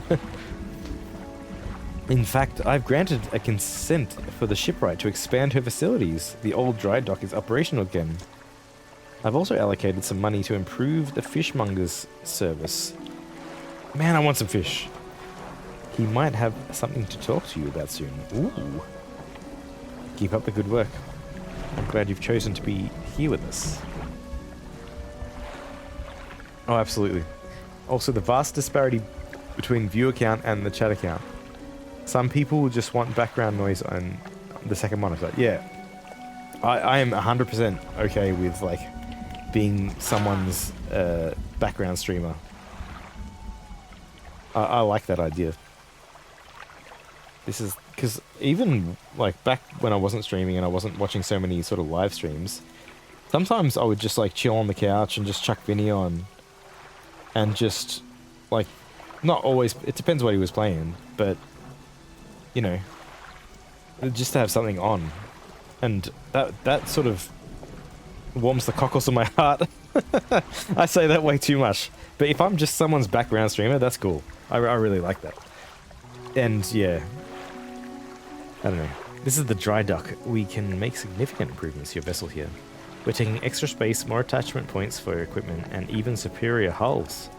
In fact, I've granted a consent for the shipwright to expand her facilities. The old dry dock is operational again. I've also allocated some money to improve the fishmonger's service. Man, I want some fish. He might have something to talk to you about soon. Ooh. Keep up the good work. I'm glad you've chosen to be here with us. Oh, absolutely. Also, the vast disparity between viewer count and the chat account. Some people just want background noise on the second monitor. Yeah. I am 100% okay with, like, being someone's background streamer. I like that idea. This is because even like back when I wasn't streaming and I wasn't watching so many sort of live streams, sometimes I would just like chill on the couch and just chuck Vinny on and just like, not always, it depends what he was playing, but you know, just to have something on, and that sort of warms the cockles of my heart. I say that way too much, but if I'm just someone's background streamer, that's cool. I really like that. And yeah, I don't know. This is the dry dock. We can make significant improvements to your vessel here. We're taking extra space, more attachment points for your equipment, and even superior hulls.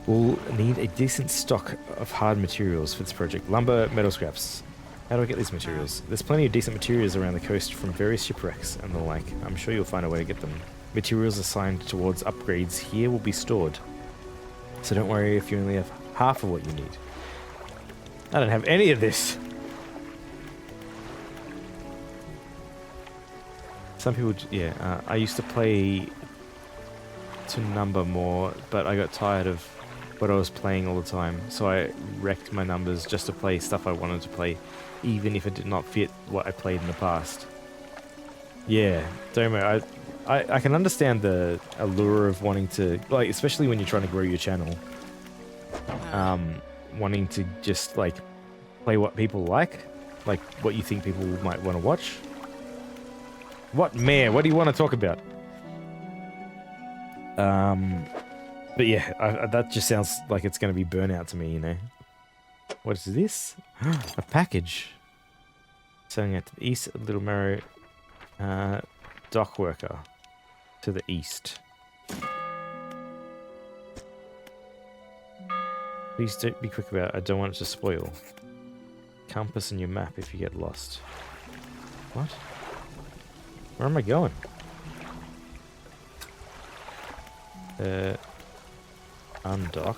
We'll need a decent stock of hard materials for this project. Lumber, metal scraps. How do I get these materials? There's plenty of decent materials around the coast from various shipwrecks and the like. I'm sure you'll find a way to get them. Materials assigned towards upgrades here will be stored. So don't worry if you only have half of what you need. I don't have any of this. Some people, yeah, I used to play to number more, but I got tired of what I was playing all the time, so I wrecked my numbers just to play stuff I wanted to play, even if it did not fit what I played in the past. Yeah, Domo, I can understand the allure of wanting to, like, especially when you're trying to grow your channel, wanting to just, like, play what people like what you think people might want to watch. What, man? What do you want to talk about? But yeah, that just sounds like it's going to be burnout to me, you know. What is this? A package. Selling it to the east, Little Marrow dock worker to the east. Please don't be quick about it. I don't want it to spoil. Compass and your map if you get lost. What? Where am I going? Undock.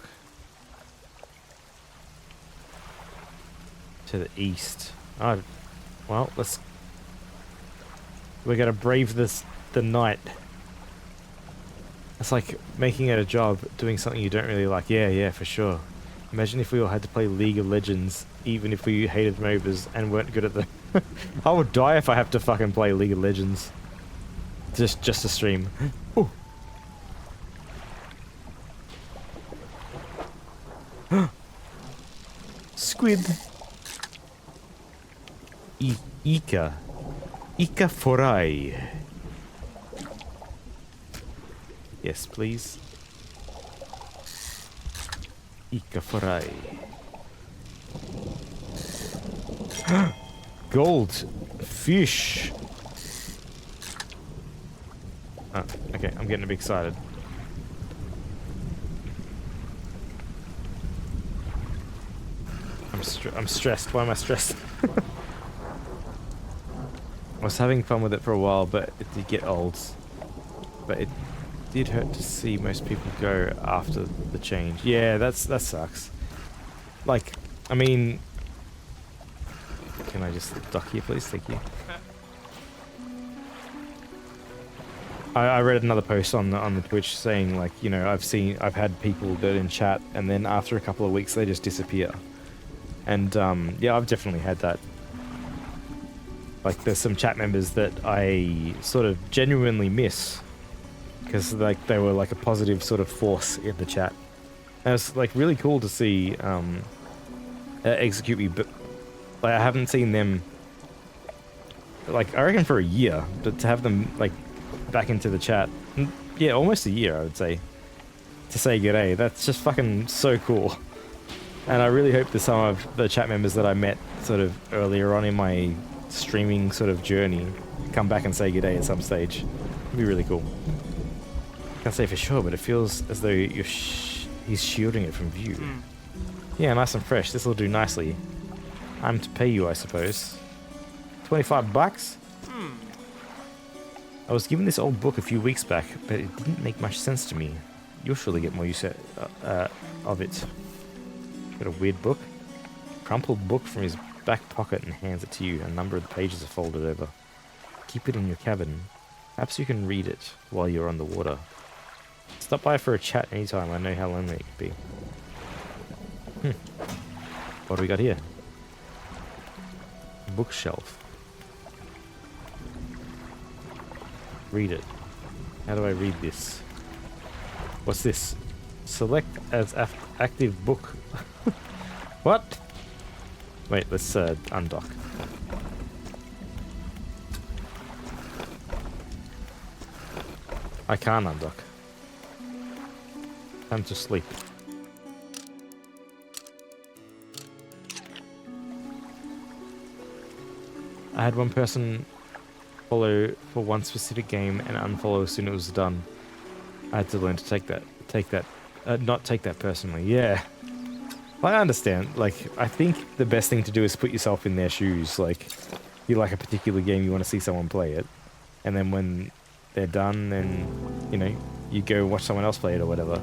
To the east. Oh, well, let's... We're gonna brave the night. It's like making it a job, doing something you don't really like. Yeah, for sure. Imagine if we all had to play League of Legends, even if we hated MOBAs and weren't good at them. I would die if I have to fucking play League of Legends. Just to stream. Ooh. Squid. Ika forai. Yes, please. Ika forai. Gold fish. Oh, okay, I'm getting a bit excited. I'm stressed. Why am I stressed? I was having fun with it for a while, but it did get old. But it did hurt to see most people go after the change. Yeah, that sucks. Like, I mean... Can I just dock here, please? Thank you. I read another post on the Twitch saying, like, you know, I've had people that in chat, and then after a couple of weeks they just disappear. And yeah, I've definitely had that. Like, there's some chat members that I sort of genuinely miss because, like, they were like a positive sort of force in the chat, And it's like really cool to see Execute Me, but like I haven't seen them like I reckon for a year, but to have them like back into the chat, yeah, almost a year I would say, to say g'day. That's just fucking so cool. And I really hope that some of the chat members that I met sort of earlier on in my streaming sort of journey come back and say g'day at some stage. It'd be really cool. Can't say for sure, but it feels as though he's shielding it from view. Yeah, nice and fresh. This will do nicely. I'm to pay you, I suppose. 25 bucks? I was given this old book a few weeks back, but it didn't make much sense to me. You'll surely get more use of it. Got a weird book. Crumpled book from his back pocket and hands it to you. A number of the pages are folded over. Keep it in your cabin. Perhaps you can read it while you're on the water. Stop by for a chat anytime. I know how lonely it can be. What do we got here? Bookshelf. Read it. How do I read this? What's this? Select as active book. What? Wait, let's undock. I can't undock. Time to sleep. I had one person follow for one specific game and unfollow as soon as it was done. I had to learn to not take that personally. Yeah. I understand. Like, I think the best thing to do is put yourself in their shoes. Like, you like a particular game, you want to see someone play it. And then when they're done, then, you know, you go watch someone else play it or whatever.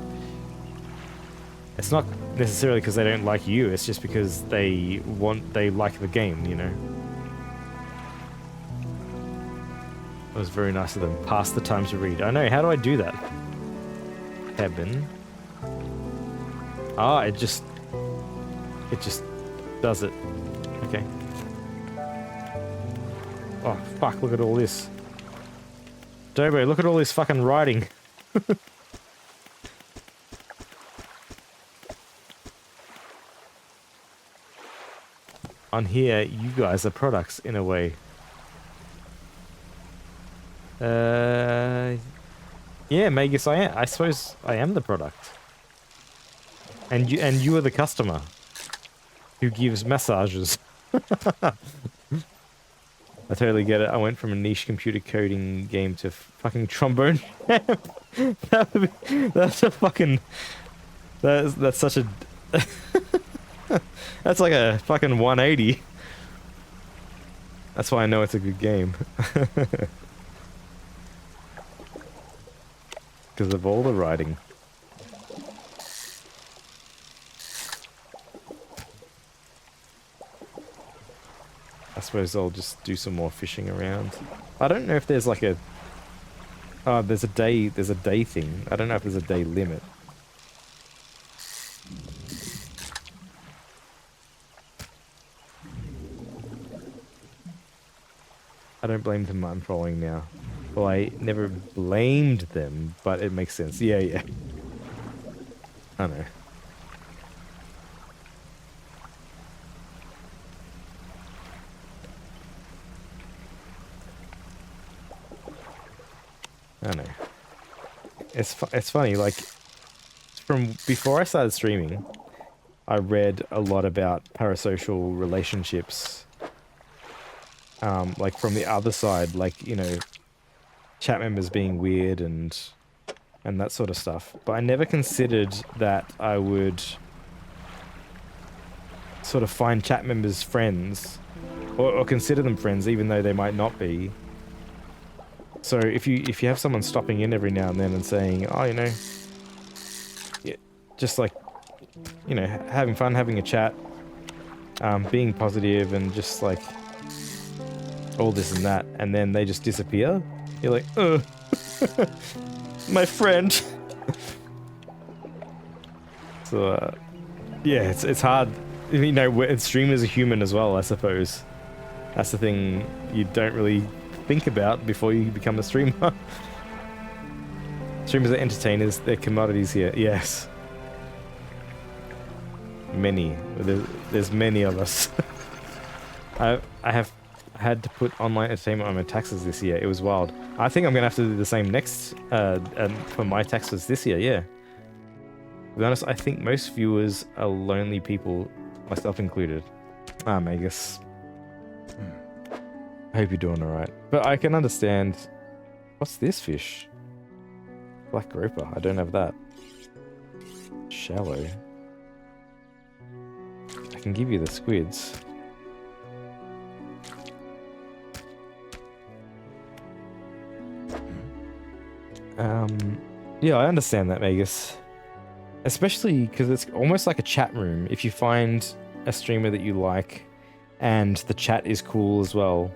It's not necessarily because they don't like you, it's just because they like the game, you know. It was very nice of them. Pass the time to read. I know, how do I do that? Cabin. Ah, it just does it. Okay. Oh, fuck, look at all this. Dobo, look at all this fucking writing. On here, you guys are products in a way. Yeah, Magus, I suppose I am the product. And you are the customer who gives massages. I totally get it. I went from a niche computer coding game to fucking trombone. That's a fucking... That's such a... That's like a fucking 180. That's why I know it's a good game. Because of all the writing. I suppose I'll just do some more fishing around. I don't know if there's like a... Oh, there's a day thing. I don't know if there's a day limit. I don't blame them unfollowing now. Well, I never blamed them, but it makes sense. Yeah, yeah. I know. I know. It's funny, like, from before I started streaming, I read a lot about parasocial relationships. Like from the other side, like, you know, chat members being weird and that sort of stuff. But I never considered that I would sort of find chat members friends or consider them friends even though they might not be. So if you have someone stopping in every now and then and saying, oh, you know, yeah, just like, you know, having fun, having a chat, being positive and just like all this and that, and then they just disappear, you're like, my friend. So yeah, it's hard, you know. Streamers are human as well, I suppose. That's the thing you don't really think about before you become a streamer. Streamers are entertainers, they're commodities here. Yes. many. There's many of us. I have had to put online entertainment on my taxes this year. It was wild. I think I'm gonna have to do the same next for my taxes this year. Yeah. To be honest, I think most viewers are lonely people, myself included. Magus. I hope you're doing alright. But I can understand. What's this fish? Black grouper. I don't have that. Shallow. I can give you the squids. Yeah, I understand that, Magus. Especially because it's almost like a chat room. If you find a streamer that you like and the chat is cool as well,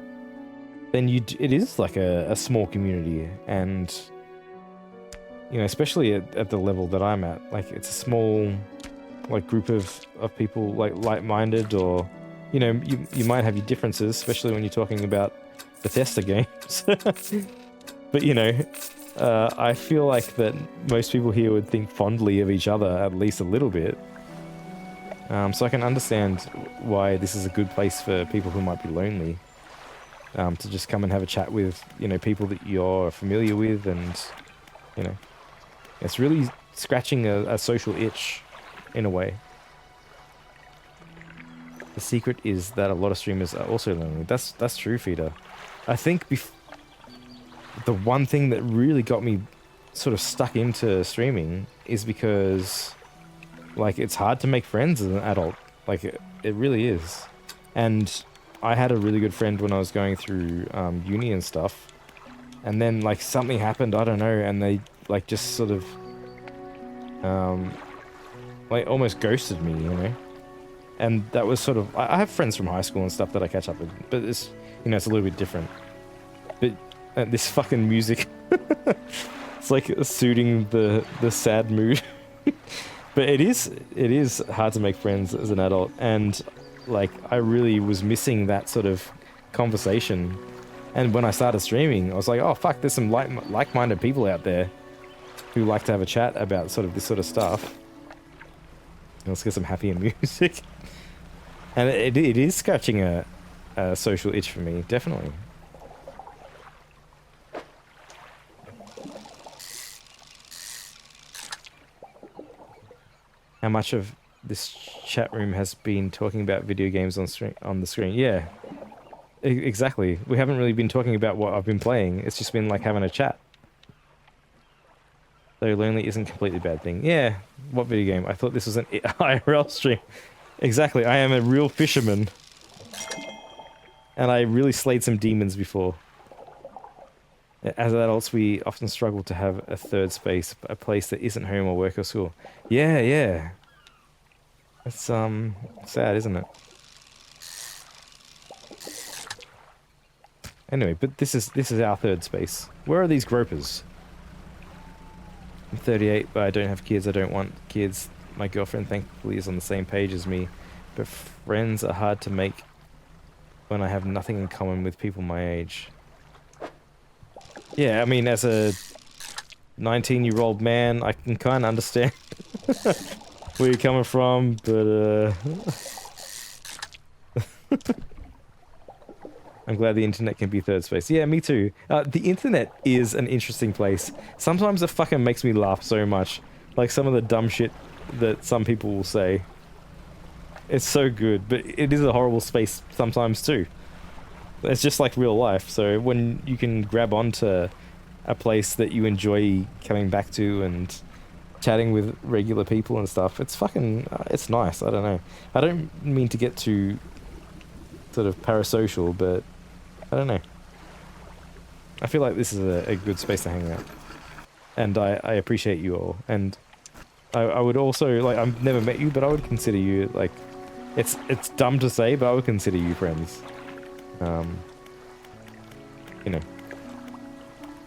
then it is like a small community. And, you know, especially at the level that I'm at, like it's a small like group of people like-minded, or, you know, you might have your differences, especially when you're talking about Bethesda games. But, you know, I feel like that most people here would think fondly of each other, at least a little bit. So I can understand why this is a good place for people who might be lonely, to just come and have a chat with, you know, people that you're familiar with, and, you know, it's really scratching a social itch in a way. The secret is that a lot of streamers are also lonely. That's true, Feeder. I think the one thing that really got me sort of stuck into streaming is because, like, it's hard to make friends as an adult. Like, it really is. And I had a really good friend when I was going through uni and stuff. And then, like, something happened, I don't know, and they, like, just sort of, like, almost ghosted me, you know? And that was sort of... I have friends from high school and stuff that I catch up with, but it's, you know, it's a little bit different. But this fucking music, it's like suiting the sad mood. But it is hard to make friends as an adult, and like I really was missing that sort of conversation. And when I started streaming, I was like, oh fuck, there's some like-minded people out there who like to have a chat about sort of this sort of stuff. Let's get some happier music. And it is scratching a social itch for me, definitely. How much of this chat room has been talking about video games on the screen? Yeah, exactly. We haven't really been talking about what I've been playing. It's just been like having a chat. Though lonely isn't completely a bad thing. Yeah, what video game? I thought this was an IRL stream. Exactly, I am a real fisherman. And I really slayed some demons before. As adults, we often struggle to have a third space, a place that isn't home or work or school. Yeah, yeah. It's sad, isn't it? Anyway, but this is our third space. Where are these gropers? I'm 38, but I don't have kids. I don't want kids. My girlfriend, thankfully, is on the same page as me. But friends are hard to make when I have nothing in common with people my age. Yeah, I mean, as a 19-year-old man, I can kind of understand where you're coming from, but I'm glad the internet can be third space. Yeah, me too. The internet is an interesting place. Sometimes it fucking makes me laugh so much. Like some of the dumb shit that some people will say. It's so good, but it is a horrible space sometimes too. It's just like real life, so when you can grab onto a place that you enjoy coming back to and chatting with regular people and stuff, it's fucking, it's nice, I don't know. I don't mean to get too sort of parasocial, but I don't know. I feel like this is a good space to hang out. And I appreciate you all, and I would also, like, I've never met you, but I would consider you, like, it's dumb to say, but I would consider you friends. You know,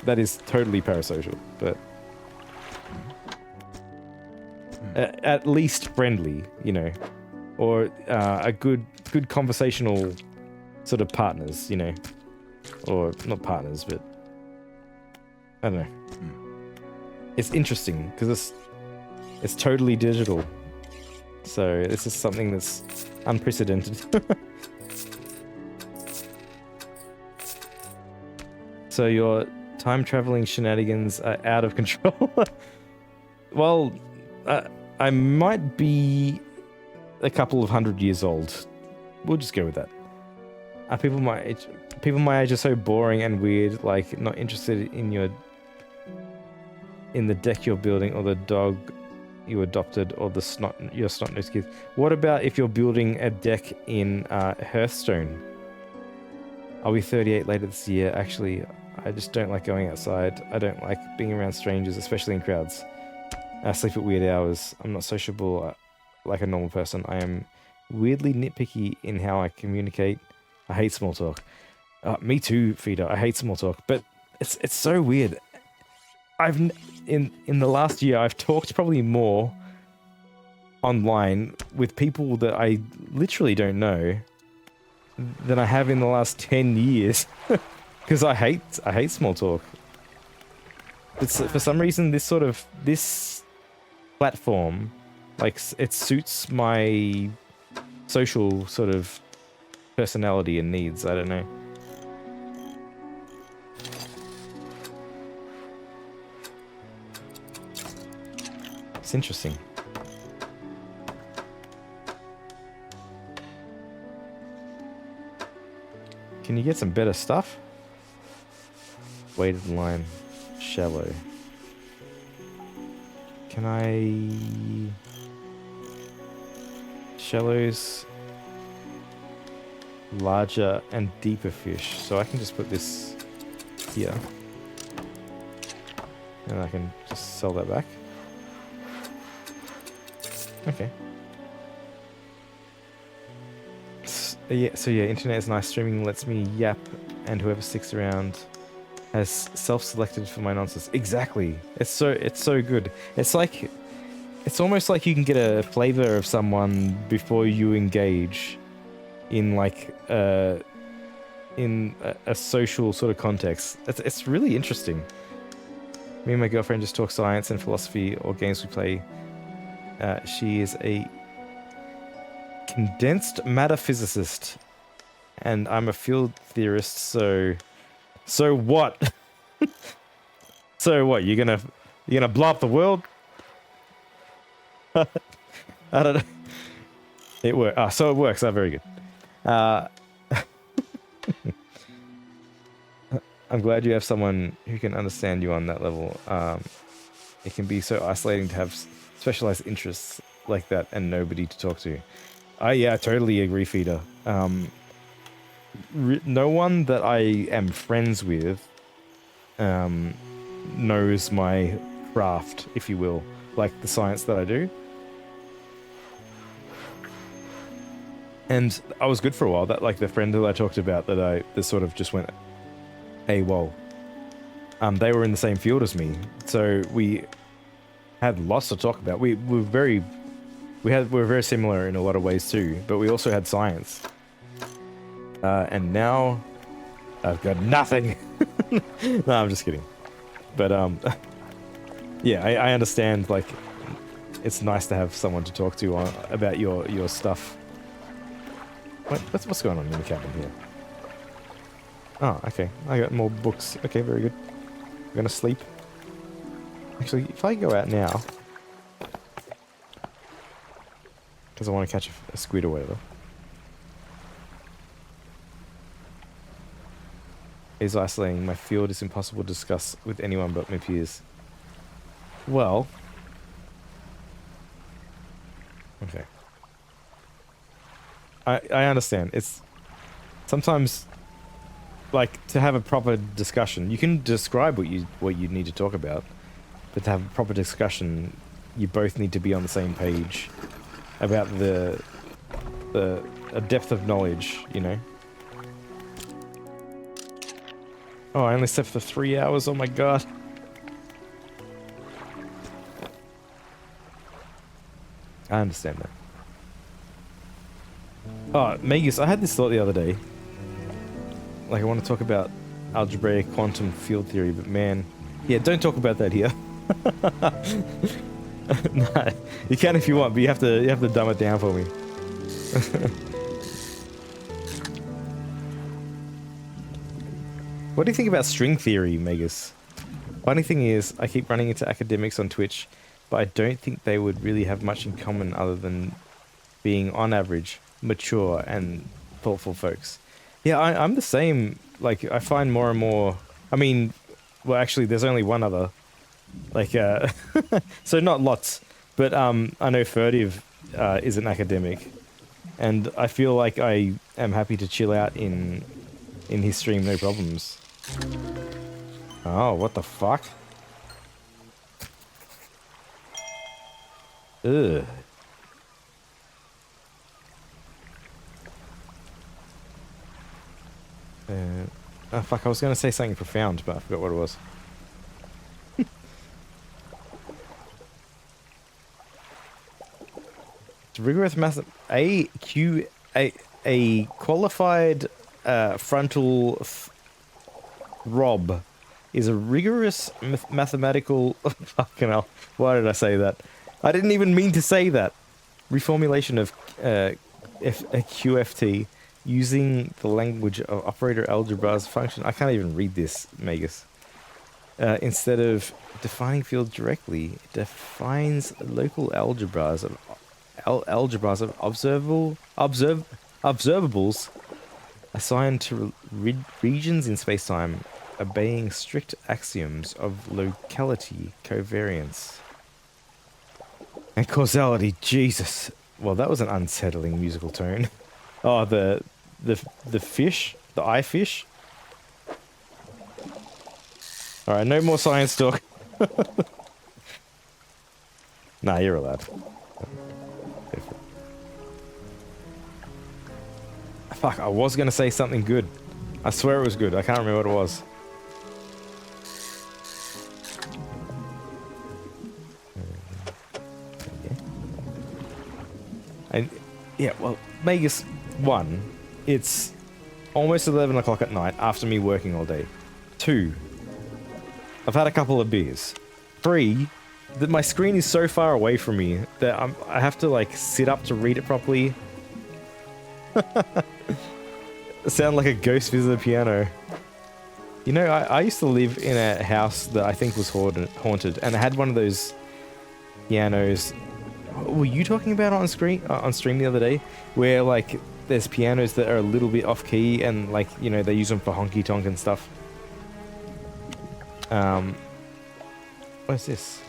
that is totally parasocial, but at least friendly, you know, or a good conversational sort of partners, you know, or not partners, but I don't know. It's interesting because it's totally digital. So this is something that's unprecedented. So your time traveling shenanigans are out of control. Well, I might be a couple of 100 years old. We'll just go with that. People my age are so boring and weird, like not interested in the deck you're building or the dog you adopted or your snot-nosed kids. What about if you're building a deck in Hearthstone? I'll be 38 later this year. Actually, I just don't like going outside. I don't like being around strangers, especially in crowds. I sleep at weird hours. I'm not sociable like a normal person. I am weirdly nitpicky in how I communicate. I hate small talk. Me too, Feeder. I hate small talk, but it's so weird. In the last year, I've talked probably more online with people that I literally don't know than I have in the last 10 years. Because I hate small talk. For some reason, this platform, like, it suits my social sort of personality and needs. I don't know. It's interesting. Can you get some better stuff? Weighted line, shallow. Can I... Shallows, larger and deeper fish. So I can just put this here. And I can just sell that back. Okay. So yeah, internet is nice. Streaming lets me yap, and whoever sticks around has self-selected for my nonsense. Exactly. It's so good. It's almost like you can get a flavor of someone before you engage in a social sort of context. It's really interesting. Me and my girlfriend just talk science and philosophy or games we play. She is a condensed matter physicist, and I'm a field theorist. So what? So what? You're gonna blow up the world? I don't know. It works. So it works. Oh, very good. I'm glad you have someone who can understand you on that level. It can be so isolating to have specialized interests like that and nobody to talk to. Yeah, I totally agree, Feeder. No one that I am friends with knows my craft, if you will, like the science that I do. And I was good for a while. That, like, the friend that I talked about that sort of just went AWOL. They were in the same field as me, so we had lots to talk about. We were very similar in a lot of ways too, but we also had science. And now I've got nothing. No, I'm just kidding. But yeah, I understand. Like, it's nice to have someone to talk to about your stuff. What's going on in the cabin here? Oh, okay. I got more books. Okay, very good. I'm gonna sleep. Actually, if I go out now, because I want to catch a squid or whatever. Is isolating. My field is impossible to discuss with anyone but my peers. Well, okay. I understand. It's sometimes, like, to have a proper discussion. You can describe what you need to talk about, but to have a proper discussion, you both need to be on the same page about the depth of knowledge, you know. Oh, I only slept for 3 hours. Oh my god. I understand that. Oh, Magus, I had this thought the other day. Like, I want to talk about algebraic quantum field theory, but man, yeah, don't talk about that here. Nah, you can if you want, but you have to dumb it down for me. What do you think about string theory, Megas? Funny thing is, I keep running into academics on Twitch, but I don't think they would really have much in common other than being, on average, mature and thoughtful folks. Yeah, I'm the same. Like, I find more and more... I mean, well, actually, there's only one other. Like, so not lots, but I know Furtive is an academic, and I feel like I am happy to chill out in his stream, no problems. Oh, what the fuck? Ugh. Oh fuck, I was gonna say something profound, but I forgot what it was. Rigorous math... A qualified frontal throb is a rigorous mathematical... Fucking hell. Why did I say that? I didn't even mean to say that. Reformulation of a QFT using the language of operator algebra's function. I can't even read this, Megas. Instead of defining fields directly, it defines local algebras of observables assigned to regions in spacetime, obeying strict axioms of locality, covariance, and causality. Jesus. Well, that was an unsettling musical tone. Oh, the fish, the eye fish. All right, no more science talk. Nah, you're allowed. Fuck, I was gonna say something good. I swear it was good. I can't remember what it was. And yeah, well, Vegas 1, it's almost 11 o'clock at night after me working all day. 2, I've had a couple of beers. 3, that my screen is so far away from me that I have to like sit up to read it properly. Sound like a ghost visitor piano. You know, I used to live in a house that I think was haunted, and it had one of those pianos. Were you talking about on stream the other day, where like there's pianos that are a little bit off key, and like, you know, they use them for honky tonk and stuff. What's this?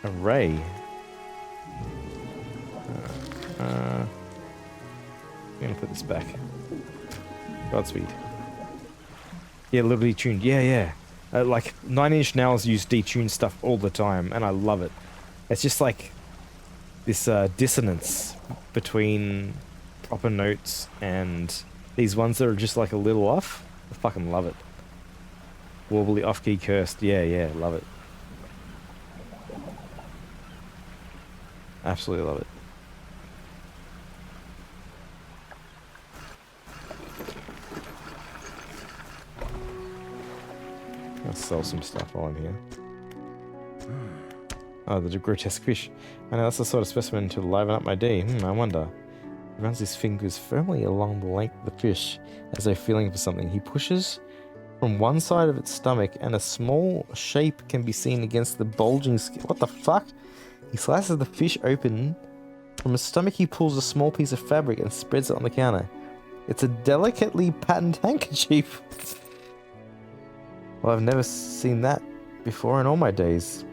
Array. I'm gonna put this back. Godspeed. Yeah, a little detuned. Yeah. Like 9 Inch Nails use detuned stuff all the time, and I love it. It's just like this dissonance between proper notes and these ones that are just like a little off. I fucking love it. Wobbly, off-key, cursed. Yeah, love it. Absolutely love it. I'll sell some stuff while I'm here. Oh, the grotesque fish. I know that's the sort of specimen to liven up my day. I wonder. He runs his fingers firmly along the length of the fish as though feeling for something. He pushes from one side of its stomach, and a small shape can be seen against the bulging skin. What the fuck? He slices the fish open. From his stomach, he pulls a small piece of fabric and spreads it on the counter. It's a delicately patterned handkerchief. Well, I've never seen that before in all my days.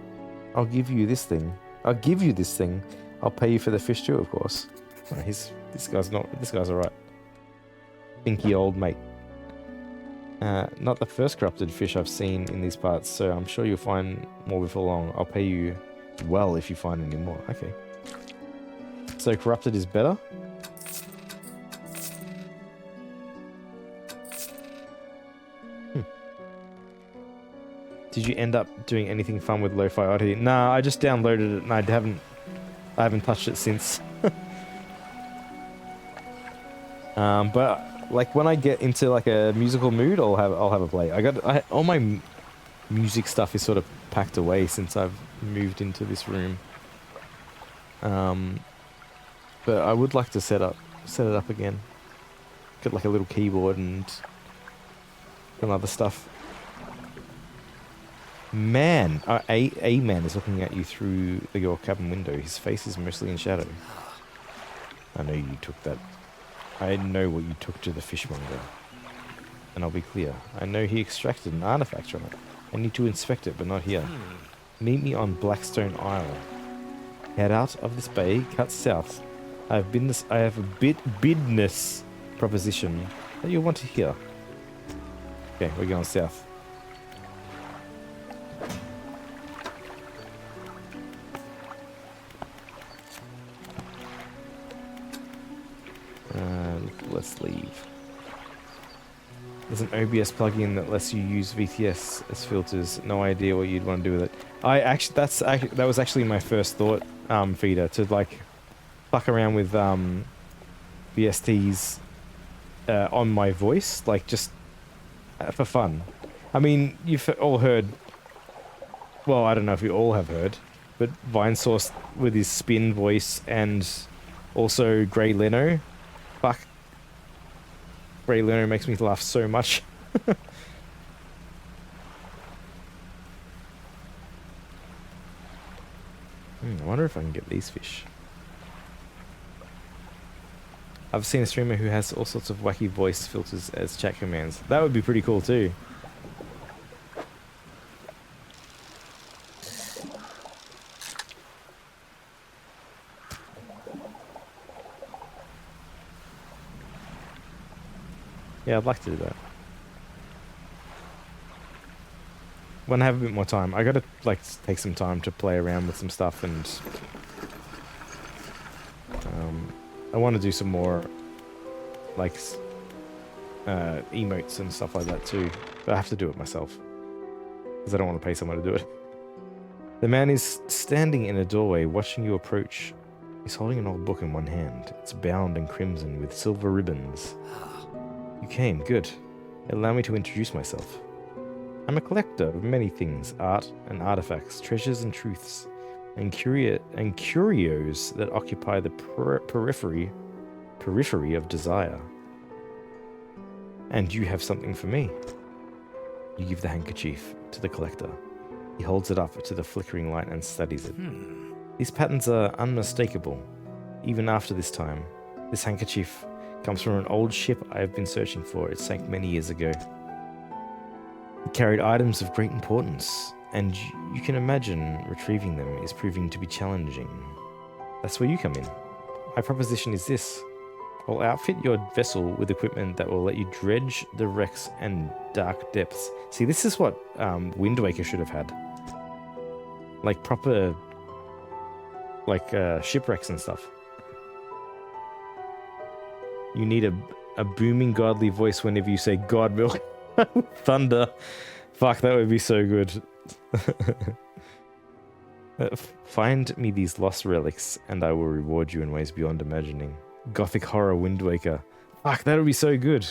I'll give you this thing. I'll pay you for the fish too, of course. Oh, this guy's alright. Thinky old mate. Not the first corrupted fish I've seen in these parts, so I'm sure you'll find more before long. I'll pay you well if you find any more. Okay. So corrupted is better? Did you end up doing anything fun with Lo-Fi Oddity? Nah, I just downloaded it and I haven't touched it since. But like when I get into like a musical mood, I'll have a play. All my music stuff is sort of packed away since I've moved into this room. But I would like to set it up again. Get like a little keyboard and some other stuff. Man, a man is looking at you through your cabin window. His face is mostly in shadow. I know you took that. I know what you took to the fishmonger. And I'll be clear. I know he extracted an artifact from it. I need to inspect it, but not here. Meet me on Blackstone Isle. Head out of this bay, cut south. I have a business proposition that you'll want to hear. Okay, we're going south. Let's leave. There's an OBS plugin that lets you use VTS as filters. No idea what you'd want to do with it. That was actually my first thought, Feeder, to like fuck around with VSTs on my voice, like just for fun. I mean, you've all heard. Well, I don't know if you all have heard, but Vinesource with his spin voice and also Grey Leno. Fuck. Grey Leno makes me laugh so much. I wonder if I can get these fish. I've seen a streamer who has all sorts of wacky voice filters as chat commands. That would be pretty cool too. Yeah, I'd like to do that. When I have a bit more time, I gotta like take some time to play around with some stuff, and I want to do some more like emotes and stuff like that too. But I have to do it myself because I don't want to pay someone to do it. The man is standing in a doorway, watching you approach. He's holding an old book in one hand. It's bound in crimson with silver ribbons. You came, good. Allow me to introduce myself. I'm a collector of many things, art and artifacts, treasures and truths, and curios that occupy the periphery of desire. And you have something for me. You give the handkerchief to the collector. He holds it up to the flickering light and studies it. These patterns are unmistakable, even after this time. This handkerchief comes from an old ship I have been searching for. It sank many years ago. It carried items of great importance, and you can imagine retrieving them is proving to be challenging. That's where you come in. My proposition is this. I'll outfit your vessel with equipment that will let you dredge the wrecks and dark depths. See, this is what Wind Waker should have had. Like proper shipwrecks and stuff. You need a booming godly voice whenever you say God milk thunder. Fuck, that would be so good. Find me these lost relics and I will reward you in ways beyond imagining. Gothic horror Wind Waker. Fuck, that would be so good.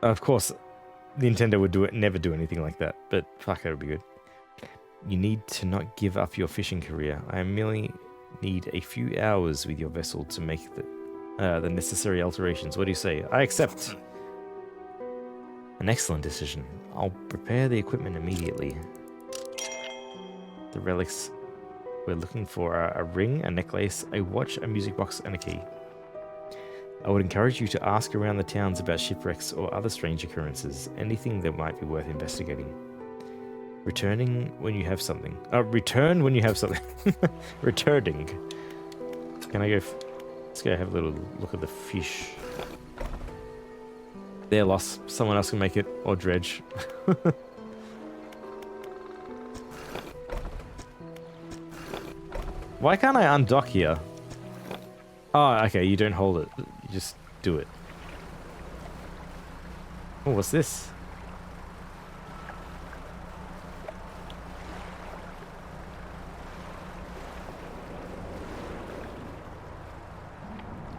Of course, Nintendo would never do anything like that, but fuck, that would be good. You need to not give up your fishing career. I merely need a few hours with your vessel to make the necessary alterations. What do you say? I accept. An excellent decision. I'll prepare the equipment immediately. The relics we're looking for are a ring, a necklace, a watch, a music box, and a key. I would encourage you to ask around the towns about shipwrecks or other strange occurrences, anything that might be worth investigating. Returning when you have something. Return when you have something. Returning. Can I go? Let's go have a little look at the fish. They're lost. Someone else can make it. Or Dredge. Why can't I undock here? Oh, okay. You don't hold it. You just do it. Oh, what's this?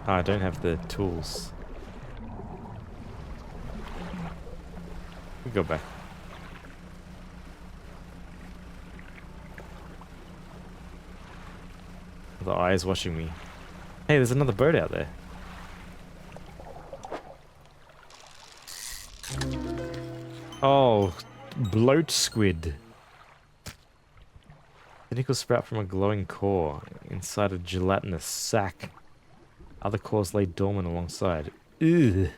Oh, I don't have the tools. We go back. The eyes watching me. Hey, there's another boat out there. Oh, bloat squid. Tentacles sprout from a glowing core inside a gelatinous sac. Other cores lay dormant alongside. Ugh.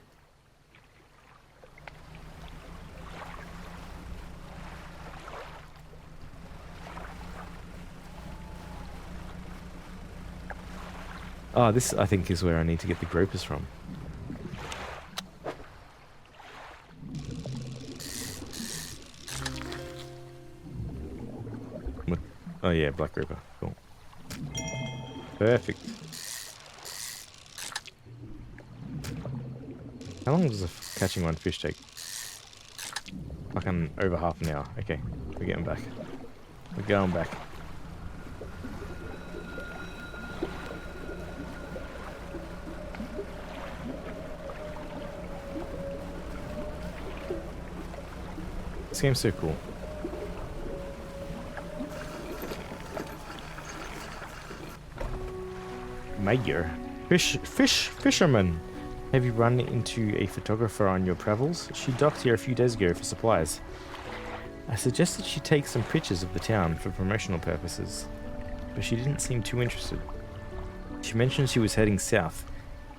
Oh, this I think is where I need to get the gropers from. What? Oh yeah, black grouper. Cool. Perfect. How long does catching one fish take? Fucking over half an hour. Okay, we're getting back. We're going back. This game's so cool. Mayor. Fisherman. Have you run into a photographer on your travels? She docked here a few days ago for supplies. I suggested she take some pictures of the town for promotional purposes, but she didn't seem too interested. She mentioned she was heading south.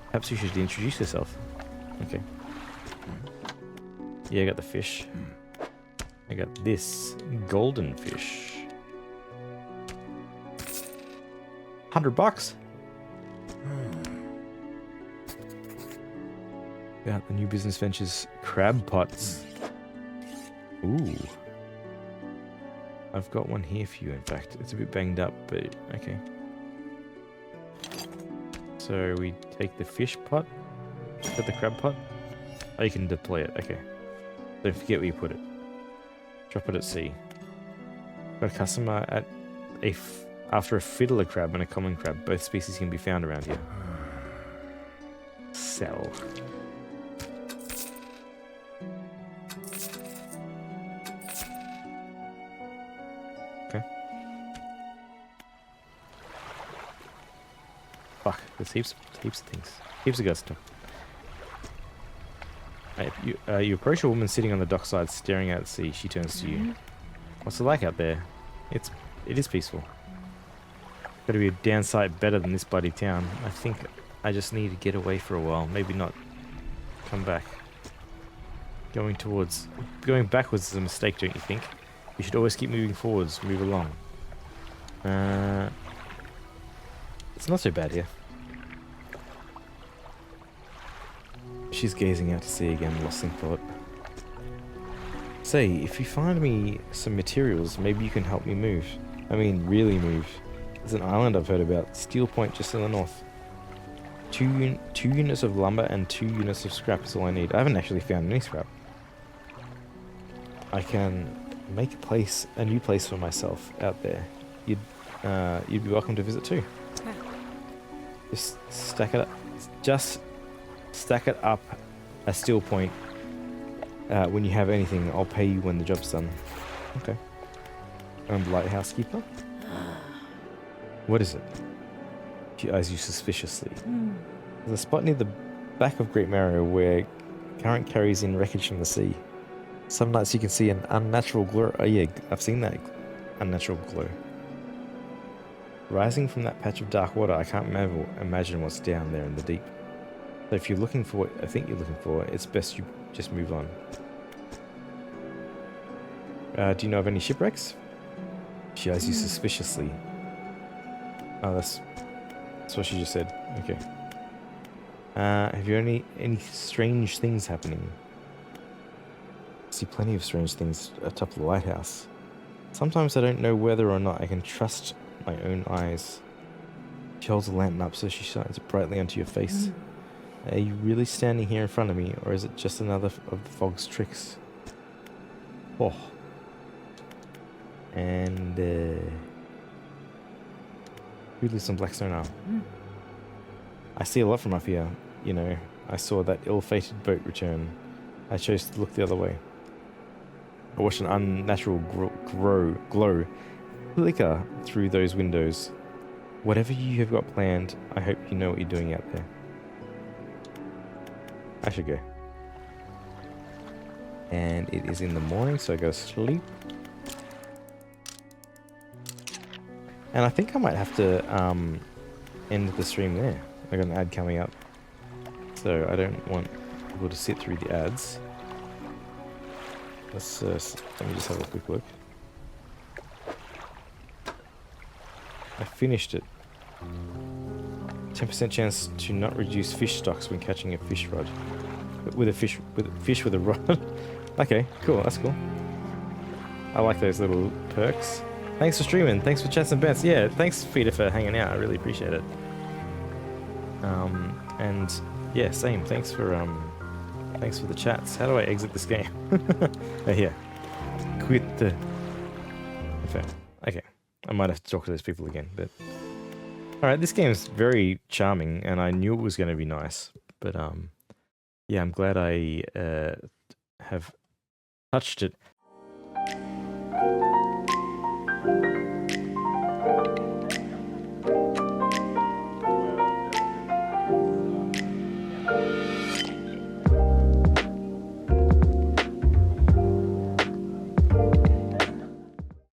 Perhaps you should introduce yourself. Okay. Yeah, I got the fish. I got this golden fish. $100. Got the new business ventures crab pots. Ooh. I've got one here for you, in fact. It's a bit banged up, but okay. So we take the fish pot, put the crab pot. Oh, you can deploy it, okay. Don't forget where you put it. Drop it at sea. Got a customer at after a fiddler crab and a common crab. Both species can be found around here. Sell. Okay. Fuck, there's heaps of things. Heaps of good stuff. You approach a woman sitting on the dockside staring out at sea. She turns to you. What's it like out there? It is peaceful. Gotta be a damn sight better than this bloody town. I think I just need to get away for a while. Maybe not come back. Going backwards is a mistake, don't you think? You should always keep moving forwards. Move along. It's not so bad here. She's gazing out to sea again, lost in thought. Say, if you find me some materials, maybe you can help me move. I mean, really move. There's an island I've heard about, Steel Point, just in the north. Two units of lumber and 2 units of scrap is all I need. I haven't actually found any scrap. I can make a new place for myself out there. You'd be welcome to visit too. Just stack it up. Just stack it up a Steel Point. When you have anything, I'll pay you when the job's done. Okay. Lighthouse keeper? What is it? She eyes you suspiciously. There's a spot near the back of Great Marrow where current carries in wreckage from the sea. Some nights you can see an unnatural glow. Oh yeah, I've seen that unnatural glow. Rising from that patch of dark water, I can't imagine what's down there in the deep. So if you're looking for what I think you're looking for, it's best you just move on. Do you know of any shipwrecks? She eyes you suspiciously. Oh, that's what she just said. Okay. Have you any strange things happening? I see plenty of strange things atop the lighthouse. Sometimes I don't know whether or not I can trust my own eyes. She holds the lantern up so she shines it brightly onto your face. Are you really standing here in front of me, or is it just another of the fog's tricks? Oh. And, who lives on Blackstone Isle? I see a lot from up here. You know, I saw that ill-fated boat return. I chose to look the other way. I watched an unnatural glow flicker through those windows. Whatever you have got planned, I hope you know what you're doing out there. I should go. And it is in the morning, so I go to sleep. And I think I might have to end the stream there. I got an ad coming up, so I don't want people to sit through the ads. Let me just have a quick look. I finished it. 10% chance to not reduce fish stocks when catching a fish rod. With a fish with a rod. Okay, cool, that's cool. I like those little perks. Thanks for streaming, thanks for chats and bets. Yeah, thanks Feeder for hanging out, I really appreciate it. And yeah, same, thanks for the chats. How do I exit this game? Oh, here. Quit the... Okay, I might have to talk to those people again, but... Alright, this game's very charming, and I knew it was going to be nice, but yeah, I'm glad I have touched it.